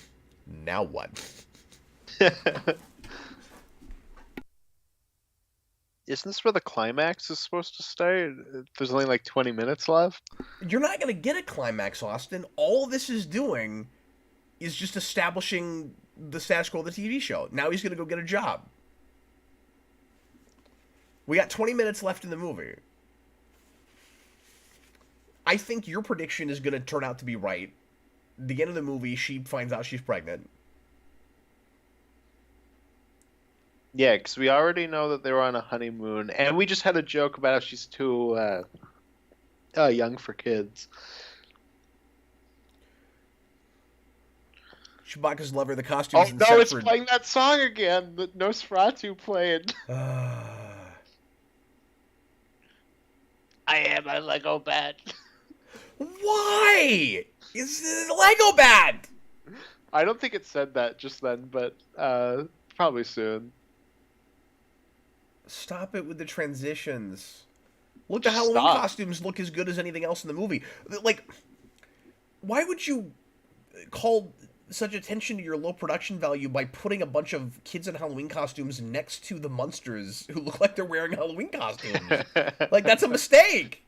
"Now what?" Isn't this where the climax is supposed to start? There's only like 20 minutes left. You're not going to get a climax, Austin. All this is doing is just establishing the status quo of the TV show. Now he's going to go get a job. We got 20 minutes left in the movie. I think your prediction is going to turn out to be right. The end of the movie, she finds out she's pregnant. Yeah, because we already know that they were on a honeymoon, and we just had a joke about how she's too young for kids. Chewbacca's lover, the costumes. Oh no, it's playing that song again that Nosferatu played. I am a Lego bat. Why? Is the Lego bat? I don't think it said that just then, but probably soon. Stop it with the transitions. Look, the Halloween costumes look as good as anything else in the movie. Like, why would you call such attention to your low production value by putting a bunch of kids in Halloween costumes next to the Munsters who look like they're wearing Halloween costumes? Like, that's a mistake.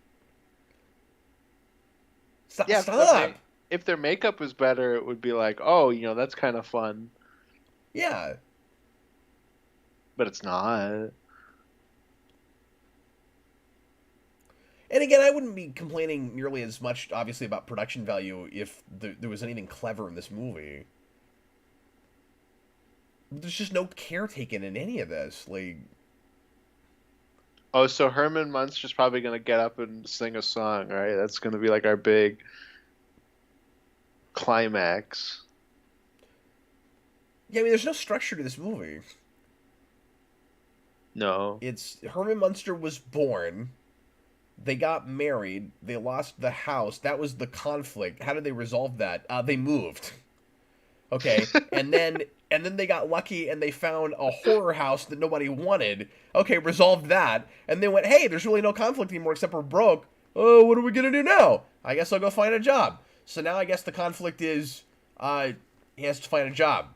Stop. Yeah, Stop. If their makeup was better, it would be like, oh, that's kind of fun. Yeah. But it's not. And again, I wouldn't be complaining nearly as much, obviously, about production value if there was anything clever in this movie. There's just no care taken in any of this. Like, oh, so Herman Munster's probably going to get up and sing a song, right? That's going to be like our big climax. Yeah, I mean, there's no structure to this movie. No. It's Herman Munster was born. They got married. They lost the house. That was the conflict. How did they resolve that? They moved. Okay, and then they got lucky and they found a horror house that nobody wanted. Okay, resolved that, and they went, hey, there's really no conflict anymore except we're broke. Oh, what are we gonna do now? I guess I'll go find a job. So now I guess the conflict is, he has to find a job.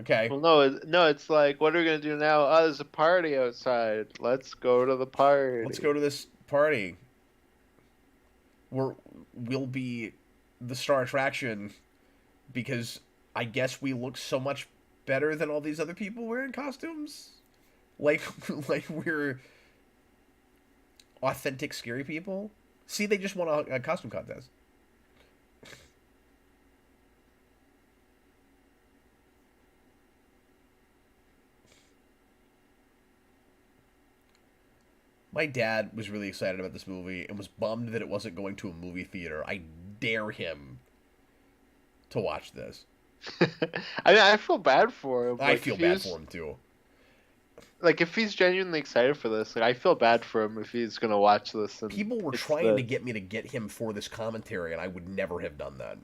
Okay. Well, no, it's like, what are we gonna do now? Oh, there's a party outside. Let's go to the party. Let's go to this party. We'll be the star attraction because I guess we look so much better than all these other people wearing costumes. Like we're authentic scary people. See, they just won a costume contest. My dad was really excited about this movie and was bummed that it wasn't going to a movie theater. I dare him to watch this. I mean, I feel bad for him. I feel bad for him, too. Like, if he's genuinely excited for this, like, I feel bad for him if he's going to watch this. And people were trying to get me to get him for this commentary, and I would never have done that.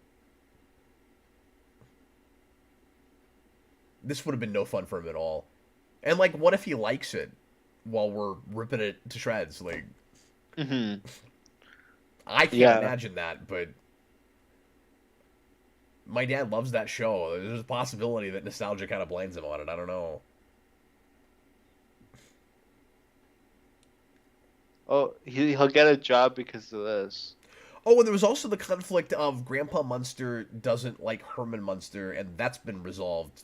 This would have been no fun for him at all. And, like, what if he likes it? While we're ripping it to shreds, like, I can't imagine that, but my dad loves that show. There's a possibility that nostalgia kind of blinds him on it. I don't know. Oh, he'll get a job because of this. Oh, and there was also the conflict of Grandpa Munster doesn't like Herman Munster, and that's been resolved.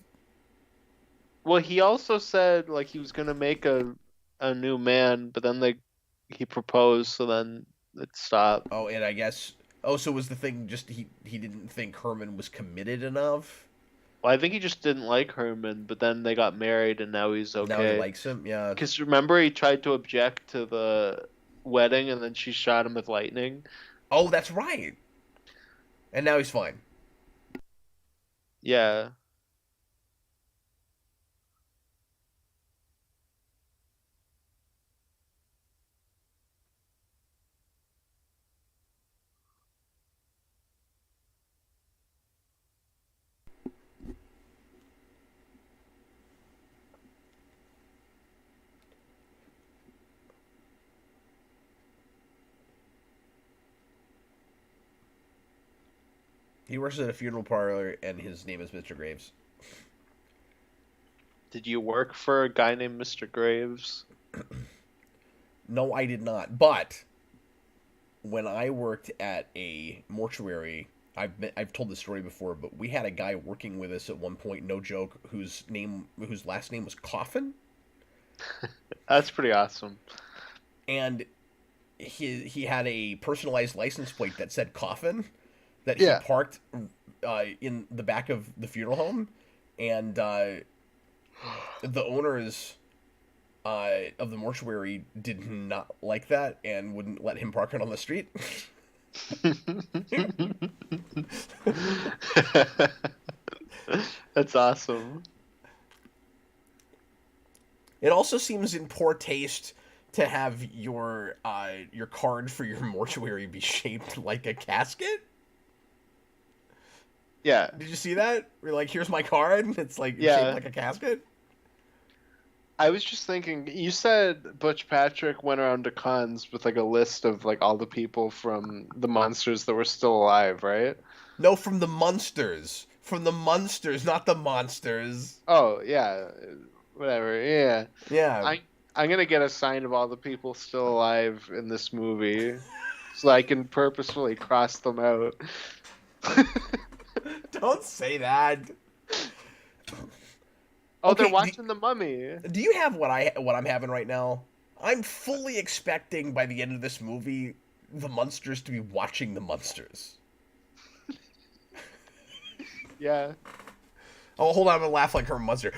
Well, he also said, like, he was going to make a new man, but then he proposed, so then it stopped. Oh, and I guess so was the thing just he didn't think Herman was committed enough? Well, I think he just didn't like Herman, but then they got married and now he's okay. Now he likes him, yeah. Because remember he tried to object to the wedding and then she shot him with lightning? Oh, that's right. And now he's fine. Yeah. He works at a funeral parlor, and his name is Mr. Graves. Did you work for a guy named Mr. Graves? No, I did not. But when I worked at a mortuary I've told this story before, but we had a guy working with us at one point, no joke, whose last name was Coffin, That's pretty awesome. and he had a personalized license plate that said Coffin that he Yeah. parked in the back of the funeral home, and the owners of the mortuary did not like that and wouldn't let him park it on the street. That's awesome. It also seems in poor taste to have your card for your mortuary be shaped like a casket. Yeah. Did you see that? We're like, here's my card. It's like shaped Yeah. like a casket. I was just thinking, you said Butch Patrick went around to cons with like a list of like all the people from the Munsters that were still alive, right? No, from the Munsters. From the Munsters, not the monsters. Oh, yeah. Whatever. Yeah. Yeah. I'm gonna get a sign of all the people still alive in this movie so I can purposefully cross them out. Don't say that. Oh, Okay, they're watching The Mummy. Do you have what I'm having right now? I'm fully expecting by the end of this movie the Munsters to be watching the Munsters. Yeah. Oh, hold on, I'm gonna laugh like Herman Munster.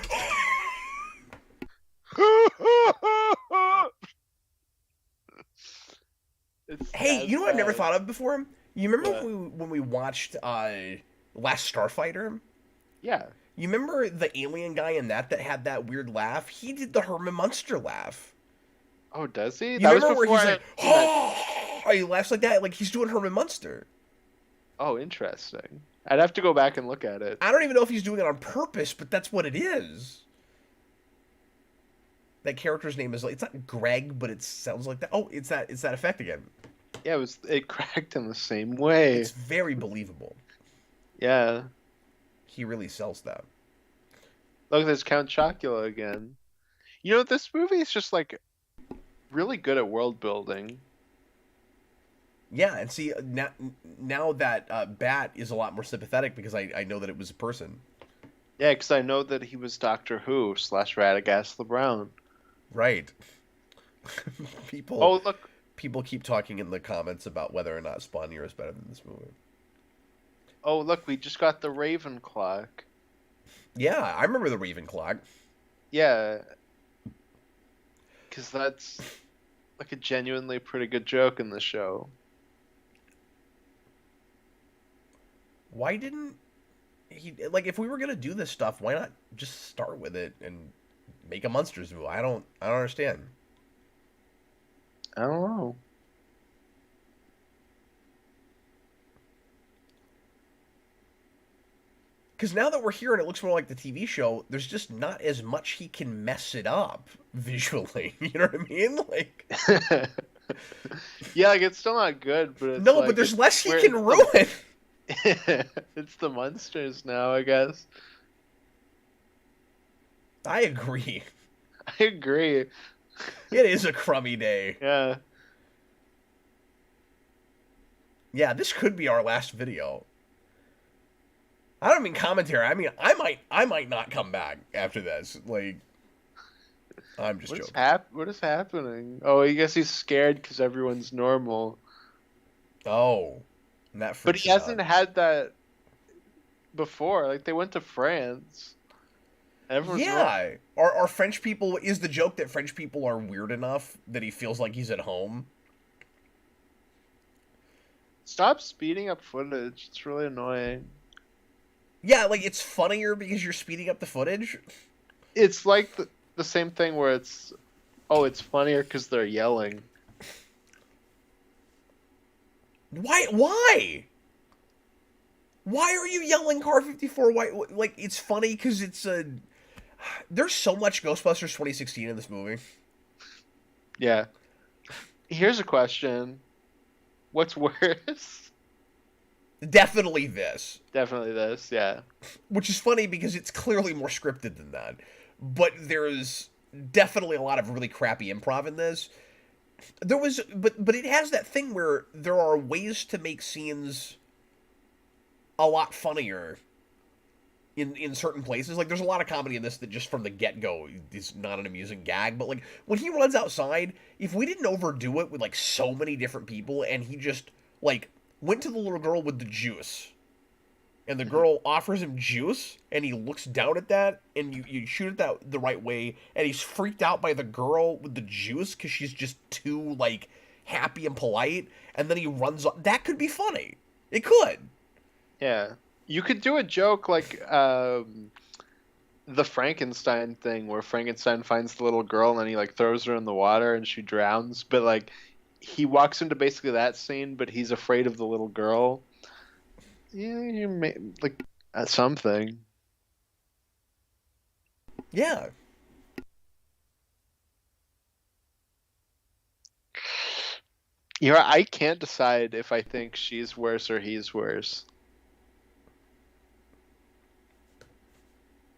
Hey, you know what I've never thought of before? You remember when we watched Last Starfighter? Yeah. You remember the alien guy in that had that weird laugh? He did the Herman Munster laugh. Oh, does he? You That was remember where before he's like, oh, he laughs like that, like he's doing Herman Munster. Oh, interesting. I'd have to go back and look at it. I don't even know if he's doing it on purpose, but that's what it is. That character's name is like, it's not Greg, but it sounds like that. Oh, it's that effect again. Yeah, it cracked in the same way. It's very believable. Yeah. He really sells that. Look, there's Count Chocula again. You know, this movie is just like really good at world building. Yeah, and see, now that Bat is a lot more sympathetic because I know that it was a person. Yeah, because I know that he was Doctor Who / Radagast the Brown. Right. Oh, look. People keep talking in the comments about whether or not Spawnier is better than this movie. Oh, look, we just got the Raven clock. Yeah, I remember the Raven clock. Yeah. Because that's like a genuinely pretty good joke in the show. Why didn't he, like, if we were gonna do this stuff, why not just start with it and make a Munsters movie? I don't understand. I don't know. Because now that we're here and it looks more like the TV show, there's just not as much he can mess it up visually. You know what I mean? Like, yeah, like it's still not good, but it's no, like, but there's less he can ruin. It's the Munsters now, I guess. I agree. I agree. It is a crummy day. Yeah. Yeah, this could be our last video. I don't mean commentary. I mean, I might not come back after this. Like, I'm just joking. What is happening? Oh, I guess he's scared because everyone's normal. Oh, and that but he hasn't had that before. Like, they went to France. Everyone's yeah. Are French people... Is the joke that French people are weird enough that he feels like he's at home? Stop speeding up footage. It's really annoying. Yeah, like, it's funnier because you're speeding up the footage. It's like the same thing where it's... Oh, it's funnier because they're yelling. Why? Why? Why are you yelling Car 54? Why? Like, it's funny because it's a... There's so much Ghostbusters 2016 in this movie. Yeah. Here's a question. What's worse? Definitely this. Definitely this, yeah. Which is funny because it's clearly more scripted than that. But there's definitely a lot of really crappy improv in this. But it has that thing where there are ways to make scenes a lot funnier in certain places. Like, there's a lot of comedy in this that just from the get-go is not an amusing gag, but like when he runs outside, if we didn't overdo it with like so many different people and he just like went to the little girl with the juice and the girl offers him juice and he looks down at that and you shoot it that the right way and he's freaked out by the girl with the juice because she's just too like happy and polite, and then he runs off. That could be funny. It could. Yeah. You could do a joke like the Frankenstein thing where Frankenstein finds the little girl and then he like throws her in the water and she drowns, but like he walks into basically that scene, but he's afraid of the little girl. Yeah, you may like something. Yeah. I can't decide if I think she's worse or he's worse.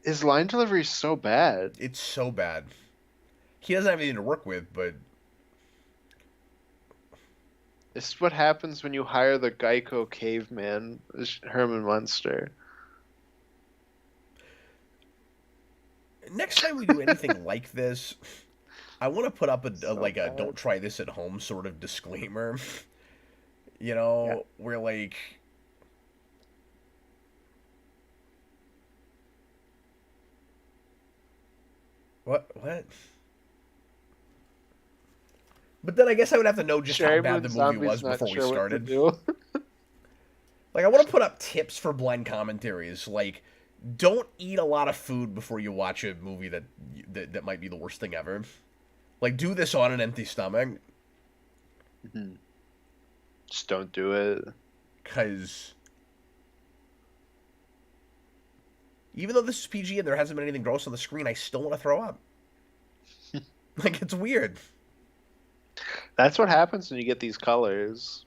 His line delivery is so bad. It's so bad. He doesn't have anything to work with, but This is what happens when you hire the Geico caveman, Herman Munster. next time we do anything like this, I want to put up a like a bad. "don't try this at home" sort of disclaimer. You know, Yeah. where like what? But then I guess I would have to know just how bad the movie was before we started. Like, I want to put up tips for blind commentaries. Like, don't eat a lot of food before you watch a movie that might be the worst thing ever. Like, do this on an empty stomach. Just don't do it. Because even though this is PG and there hasn't been anything gross on the screen, I still want to throw up. Like, it's weird. That's what happens when you get these colors.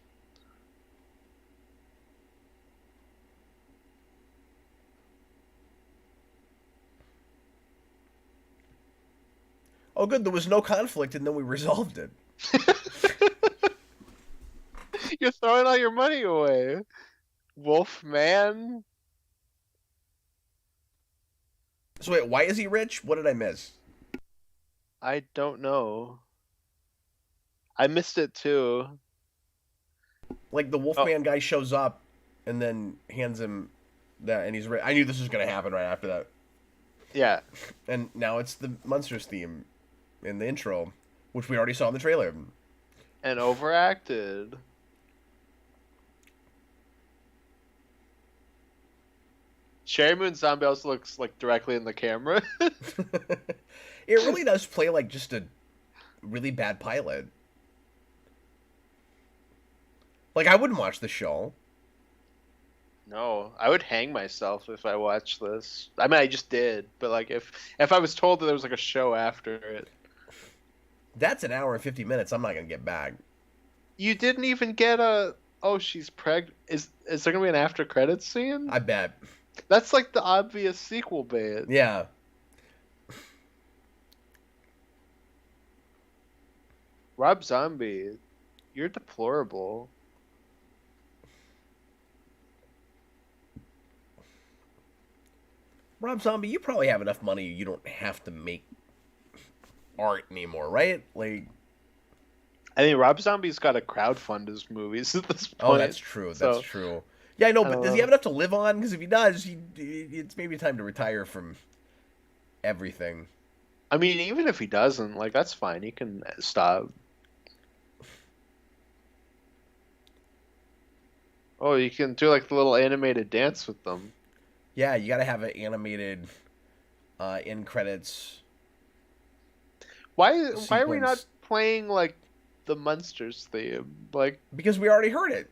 Oh, good, there was no conflict and then we resolved it. You're throwing all your money away. Wolfman? So wait, why is he rich? What did I miss? I don't know. I missed it too. Like, the Oh, Wolfman guy shows up and then hands him that, and he's rich. I knew this was going to happen right after that. yeah. And now it's the Munsters theme in the intro, which we already saw in the trailer. And overacted. Sherry Moon Zombie also looks like directly in the camera. It really does play like just a really bad pilot. Like, I wouldn't watch the show. No, I would hang myself if I watched this. I mean, I just did, but like if I was told that there was like a show after it. That's an hour and 50 minutes I'm not going to get back. You didn't even get a she's pregnant. Is there gonna be an after credits scene? I bet. That's like the obvious sequel bait. Yeah. Rob Zombie, you're deplorable. Rob Zombie, you probably have enough money you don't have to make art anymore, right? Like, I mean, Rob Zombie's got to crowdfund his movies at this point. oh, that's true. That's So, true. Yeah, I know, I but don't does he know. have enough to live on? Because if he does, it's maybe time to retire from everything. I mean, even if he doesn't, like that's fine. He can stop. Oh, you can do like the little animated dance with them. Yeah, you got to have an animated end credits Why are we not sequence playing like the Munsters theme? Like because we already heard it.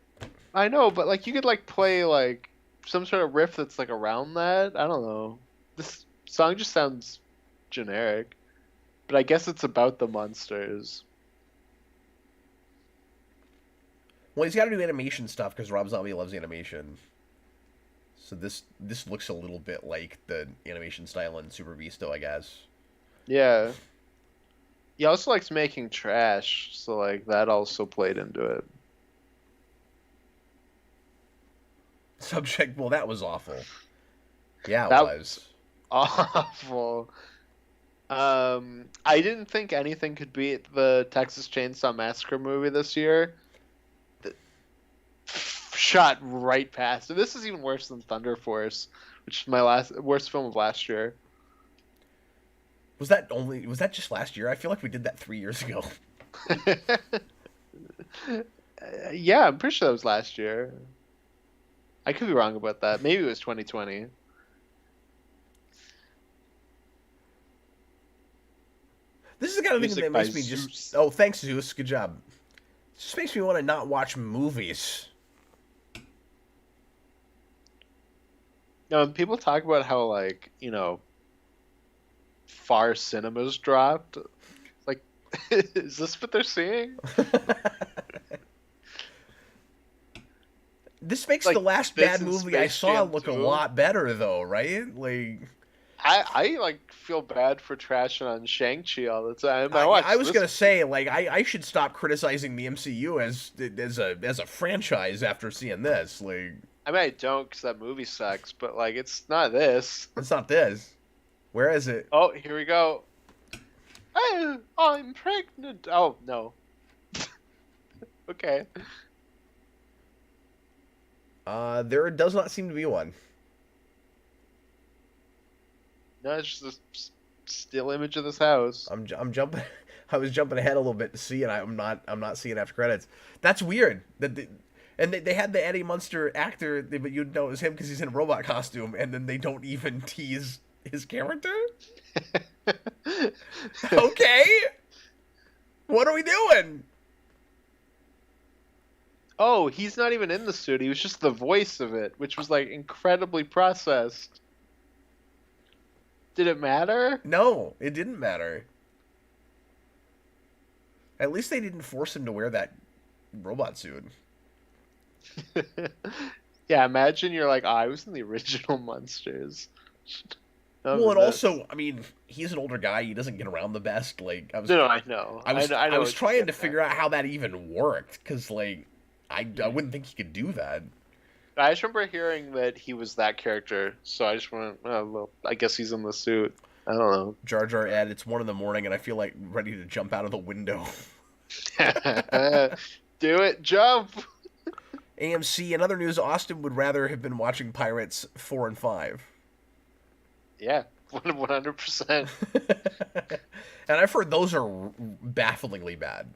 I know, but like you could like play like some sort of riff that's like around that. I don't know. This song just sounds generic, but I guess it's about the Munsters. Well, he's got to do animation stuff because Rob Zombie loves animation. So this looks a little bit like the animation style in Super Visto, I guess. Yeah. He also likes making trash, so like that also played into it. Subject. Well, that was awful. Yeah, it That was. was awful. I didn't think anything could beat the Texas Chainsaw Massacre movie this year. Shot right past. And this is even worse than Thunder Force, which is my worst film of last year. Was that just last year? I feel like we did that 3 years ago. Yeah, I'm pretty sure that was last year. I could be wrong about that. Maybe it was 2020. This is the kind of thing Music that by makes me Zeus. just. Oh, thanks, Zeus. Good job. It just makes me want to not watch movies. No, and people talk about how, like, far cinemas dropped. Like, is this what they're seeing? This makes Like, the last this bad and movie I Space saw Jam look a 2. lot better, though, right? Like, I like feel bad for trashing on Shang-Chi all the time. I watched I was this. gonna say, like, I should stop criticizing the MCU as a franchise after seeing this. Like, I mean, I don't because that movie sucks, but like, it's not this. it's not this. Where is it? Oh, here we go. I'm pregnant. Oh no. Okay. There does not seem to be one. No, it's just a still image of this house. I'm jumping. I was jumping ahead a little bit to see it. I'm not seeing after credits. That's weird. And they had the Eddie Munster actor, but you'd know it was him because he's in a robot costume, and then they don't even tease his character. Okay, what are we doing? Oh, he's not even in the suit. He was just the voice of it, which was like incredibly processed. Did it matter? No, it didn't matter. At least they didn't force him to wear that robot suit. Yeah, imagine you're like, oh, I was in the original Munsters. Well, and also, I mean, he's an older guy. He doesn't get around the best. Like, I No, I know. I was I know trying to figure out how that even worked, because like, I wouldn't think he could do that. I just remember hearing that he was that character, so I just went, oh, well, I guess he's in the suit. I don't know. Jar Jar Ed, it's 1 a.m, and I feel like ready to jump out of the window. Do it, jump! AMC, in other news, Austin would rather have been watching Pirates 4 and 5. Yeah, 100%. And I've heard those are bafflingly bad.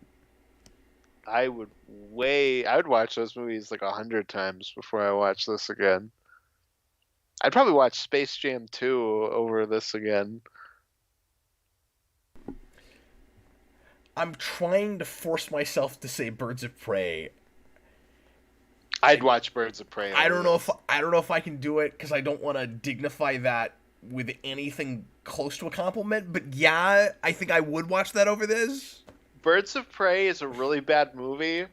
I would watch those movies like 100 times before I watch this again. I'd probably watch Space Jam 2 over this again. I'm trying to force myself to say Birds of Prey. I'd watch Birds of Prey. I don't know if I can do it because I don't want to dignify that with anything close to a compliment. But yeah, I think I would watch that over this. Birds of Prey is a really bad movie.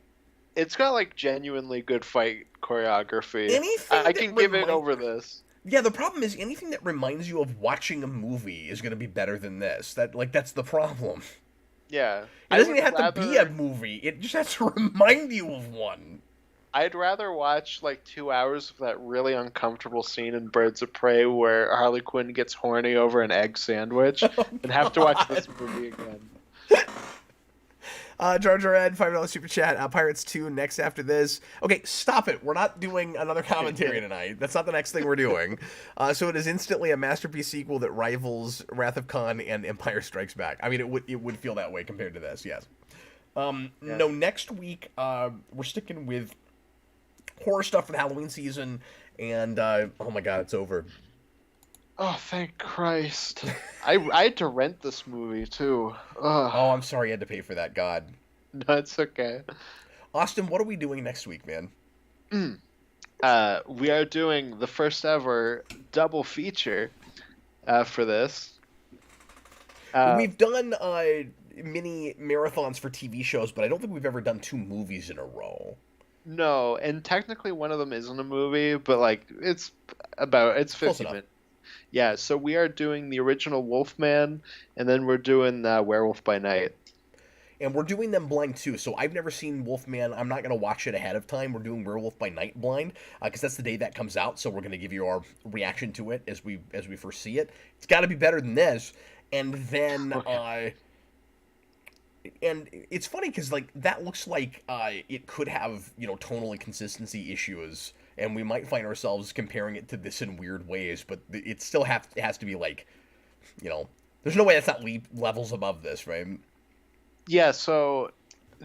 It's got like genuinely good fight choreography. I can give it over this. Yeah, the problem is anything that reminds you of watching a movie is going to be better than this. That's the problem. Yeah. It doesn't even have to be a movie. It just has to remind you of one. I'd rather watch like 2 hours of that really uncomfortable scene in Birds of Prey where Harley Quinn gets horny over an egg sandwich than have to watch this movie again. Jar Jar Ed, $5 super chat. Pirates 2 next after this. Okay, stop it. We're not doing another commentary tonight. That's not the next thing we're doing. So it is instantly a masterpiece sequel that rivals Wrath of Khan and Empire Strikes Back. I mean, it would feel that way compared to this, yes. No, next week, we're sticking with horror stuff for the Halloween season, and oh my god, it's over. Oh, thank Christ. I had to rent this movie, too. Ugh. Oh, I'm sorry you had to pay for that, God. No, it's okay. Austin, what are we doing next week, man? We are doing the first ever double feature for this. We've done mini marathons for TV shows, but I don't think we've ever done 2 movies in a row. No, and technically one of them isn't a movie, but like it's 50 minutes. Yeah, so we are doing the original Wolfman, and then we're doing Werewolf by Night. And we're doing them blind too. So I've never seen Wolfman. I'm not gonna watch it ahead of time. We're doing Werewolf by Night blind because that's the day that comes out. So we're gonna give you our reaction to it as we first see it. It's got to be better than this. And then and it's funny because like that looks like it could have tonal inconsistency issues, and we might find ourselves comparing it to this in weird ways. But it still has to be like, there's no way that's not levels above this, right? Yeah, so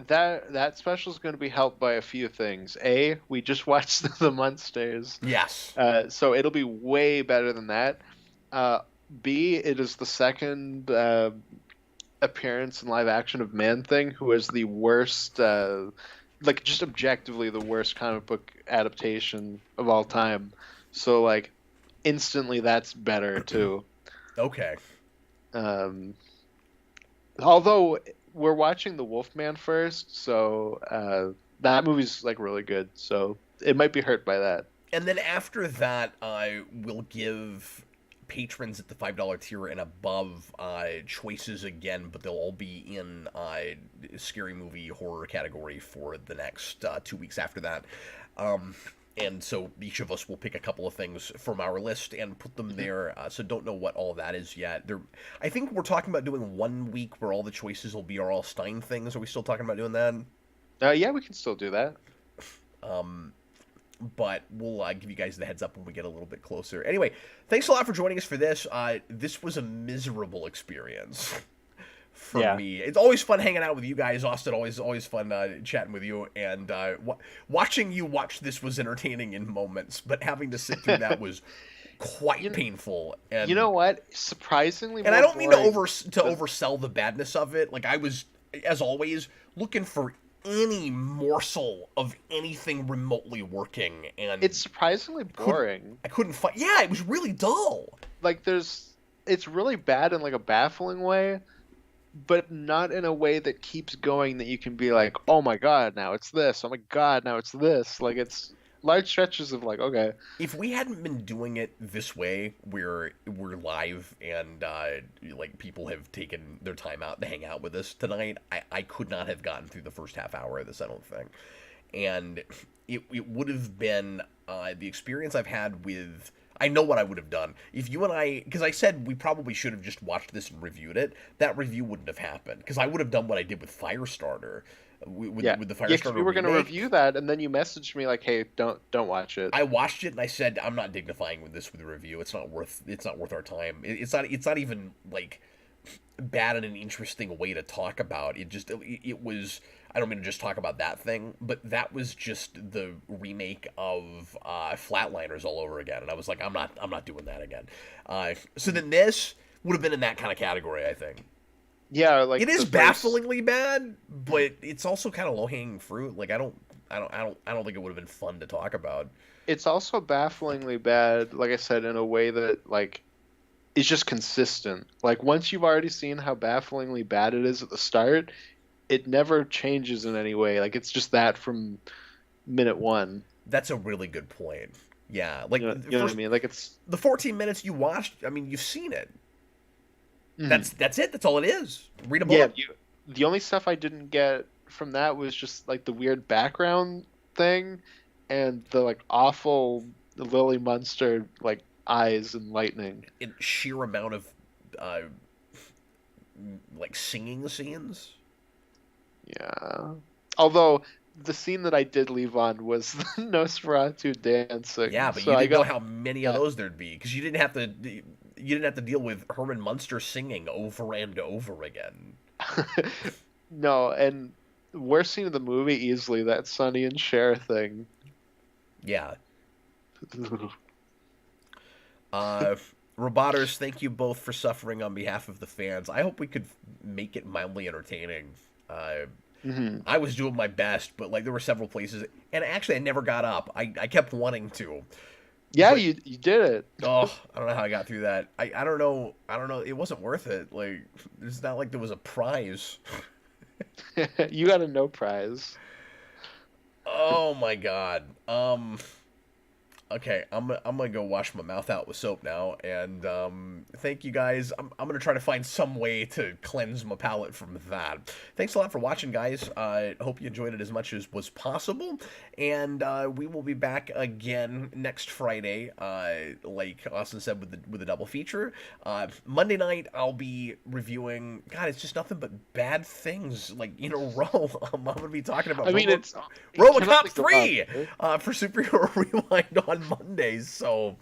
that special is going to be helped by a few things. A, we just watched the Munsters, Yes. so it'll be way better than that. B, it is the second appearance in live action of Man-Thing, who is the worst, like just objectively the worst comic book adaptation of all time. So like instantly that's better too. Okay. Although we're watching The Wolfman first, so that movie's like really good, so it might be hurt by that. And then after that, I will give patrons at the $5 tier and above choices again, but they'll all be in scary movie horror category for the next 2 weeks after that. And so each of us will pick a couple of things from our list and put them there. So don't know what all that is yet. I think we're talking about doing 1 week where all the choices will be our All Stein things. Are we still talking about doing that? Yeah, we can still do that. But we'll give you guys the heads up when we get a little bit closer. Anyway, thanks a lot for joining us for this. This was a miserable experience for me. It's always fun hanging out with you guys, Austin. Always fun chatting with you. And watching you watch this was entertaining in moments, but having to sit through that was quite painful. And you know what? Surprisingly, and I don't mean to oversell the badness of it. Like I was, as always, looking for any morsel of anything remotely working, and it's surprisingly boring. I couldn't find. Yeah, it was really dull. Like it's really bad in like a baffling way, but not in a way that keeps going that you can be like, oh my god, now it's this. Oh my god, now it's this. Like it's large stretches of like, okay. If we hadn't been doing it this way, where we're live and like people have taken their time out to hang out with us tonight, I could not have gotten through the first half hour of this, I don't think. And it would have been the experience I've had with. I know what I would have done if you and I, because I said we probably should have just watched this and reviewed it. That review wouldn't have happened because I would have done what I did with Firestarter. With the Firestarter, we were going to review that, and then you messaged me like, "Hey, don't watch it." I watched it and I said, "I'm not dignifying with a review. It's not worth our time. It's not even like bad in an interesting way to talk about. It was. I don't mean to just talk about that thing, but that was just the remake of Flatliners all over again, and I was like, I'm not doing that again. So then this would have been in that kind of category, I think. Yeah, like it is bafflingly bad, but it's also kind of low hanging fruit. Like I don't think it would have been fun to talk about. It's also bafflingly bad, like I said, in a way that like is just consistent. Like once you've already seen how bafflingly bad it is at the start, it never changes in any way. Like it's just that from minute one. That's a really good point. Yeah, like you know what I mean. Like it's the 14 minutes you watched. I mean, you've seen it. That's it. That's all it is. Read a book. Yeah, the only stuff I didn't get from that was just like the weird background thing and the like awful Lily Munster like eyes and lightning. And sheer amount of like singing scenes. Yeah. Although the scene that I did leave on was the Nosferatu dancing. Yeah, but you didn't know how many of those there'd be because you didn't have to deal with Herman Munster singing over and over again. No, and worst scene of the movie easily that Sonny and Cher thing. Yeah. Roboters, thank you both for suffering on behalf of the fans. I hope we could make it mildly entertaining. I was doing my best, but like there were several places, and actually I never got up. I kept wanting to. Yeah, but, you did it. Oh, I don't know how I got through that. I don't know. It wasn't worth it. Like it's not like there was a prize. You got a no prize. Oh my god. Okay, I'm gonna go wash my mouth out with soap now, and thank you guys. I'm gonna try to find some way to cleanse my palate from that. Thanks a lot for watching, guys. I hope you enjoyed it as much as was possible, and we will be back again next Friday, like Austin said, with the double feature. Monday night I'll be reviewing. God, it's just nothing but bad things like in a row. I'm gonna be talking about. I mean, it's RoboCop 3 for Superhero Rewind on Mondays, so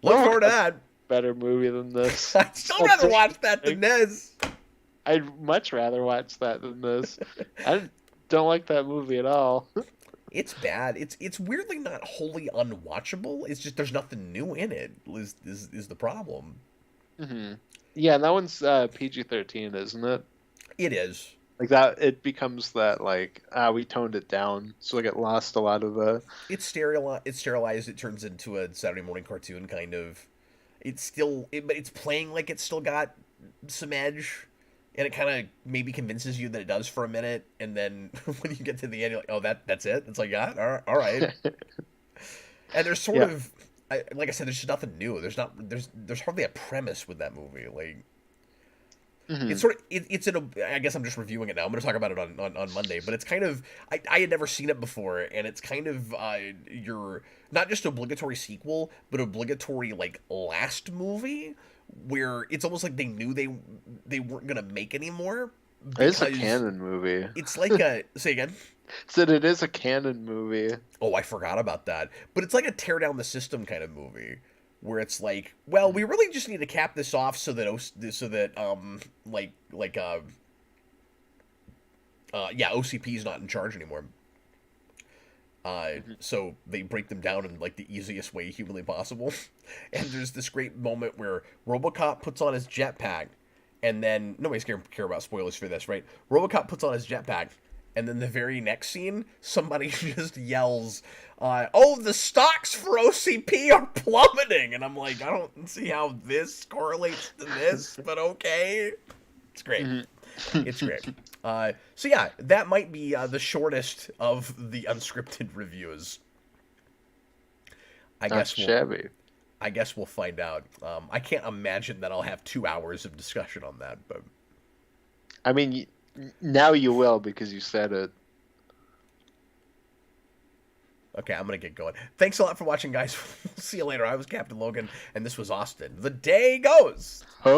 look forward to that. Better movie than this. I'd still rather watch that than this. I'd much rather watch that than this. I don't like that movie at all. It's bad. It's weirdly not wholly unwatchable. It's just there's nothing new in it. Is the problem? Mm-hmm. Yeah, and that one's PG-13, isn't it? It is. Like that, it becomes that like we toned it down, so like it lost a lot of the. It's sterilized. It turns into a Saturday morning cartoon kind of. It's still, but it's playing like it's still got some edge, and it kind of maybe convinces you that it does for a minute, and then when you get to the end, you're like, oh, that's it. That's all you got. All right. And there's sort of, like I said, there's just nothing new. There's hardly a premise with that movie. Like. Mm-hmm. It's sort of it's in a. I guess I'm just reviewing it now. I'm going to talk about it on Monday, but it's kind of I had never seen it before, and it's kind of your not just obligatory sequel, but obligatory like last movie where it's almost like they knew they weren't going to make anymore. It's a canon movie. It's like a say again. Said it is a canon movie. Oh, I forgot about that. But it's like a tear down the system kind of movie. Where it's like, well, we really just need to cap this off so that OCP is not in charge anymore. So they break them down in like the easiest way humanly possible. And there's this great moment where RoboCop puts on his jetpack, and then nobody's gonna care about spoilers for this, right? RoboCop puts on his jetpack. And then the very next scene, somebody just yells, oh, the stocks for OCP are plummeting. And I'm like, I don't see how this correlates to this, but okay. It's great. Mm-hmm. It's great. So yeah, that might be the shortest of the unscripted reviews. I guess we'll find out. I can't imagine that I'll have 2 hours of discussion on that, but... I mean... Now you will, because you said it. Okay, I'm going to get going. Thanks a lot for watching, guys. We'll see you later. I was Captain Logan, and this was Austin. The day goes! Oh.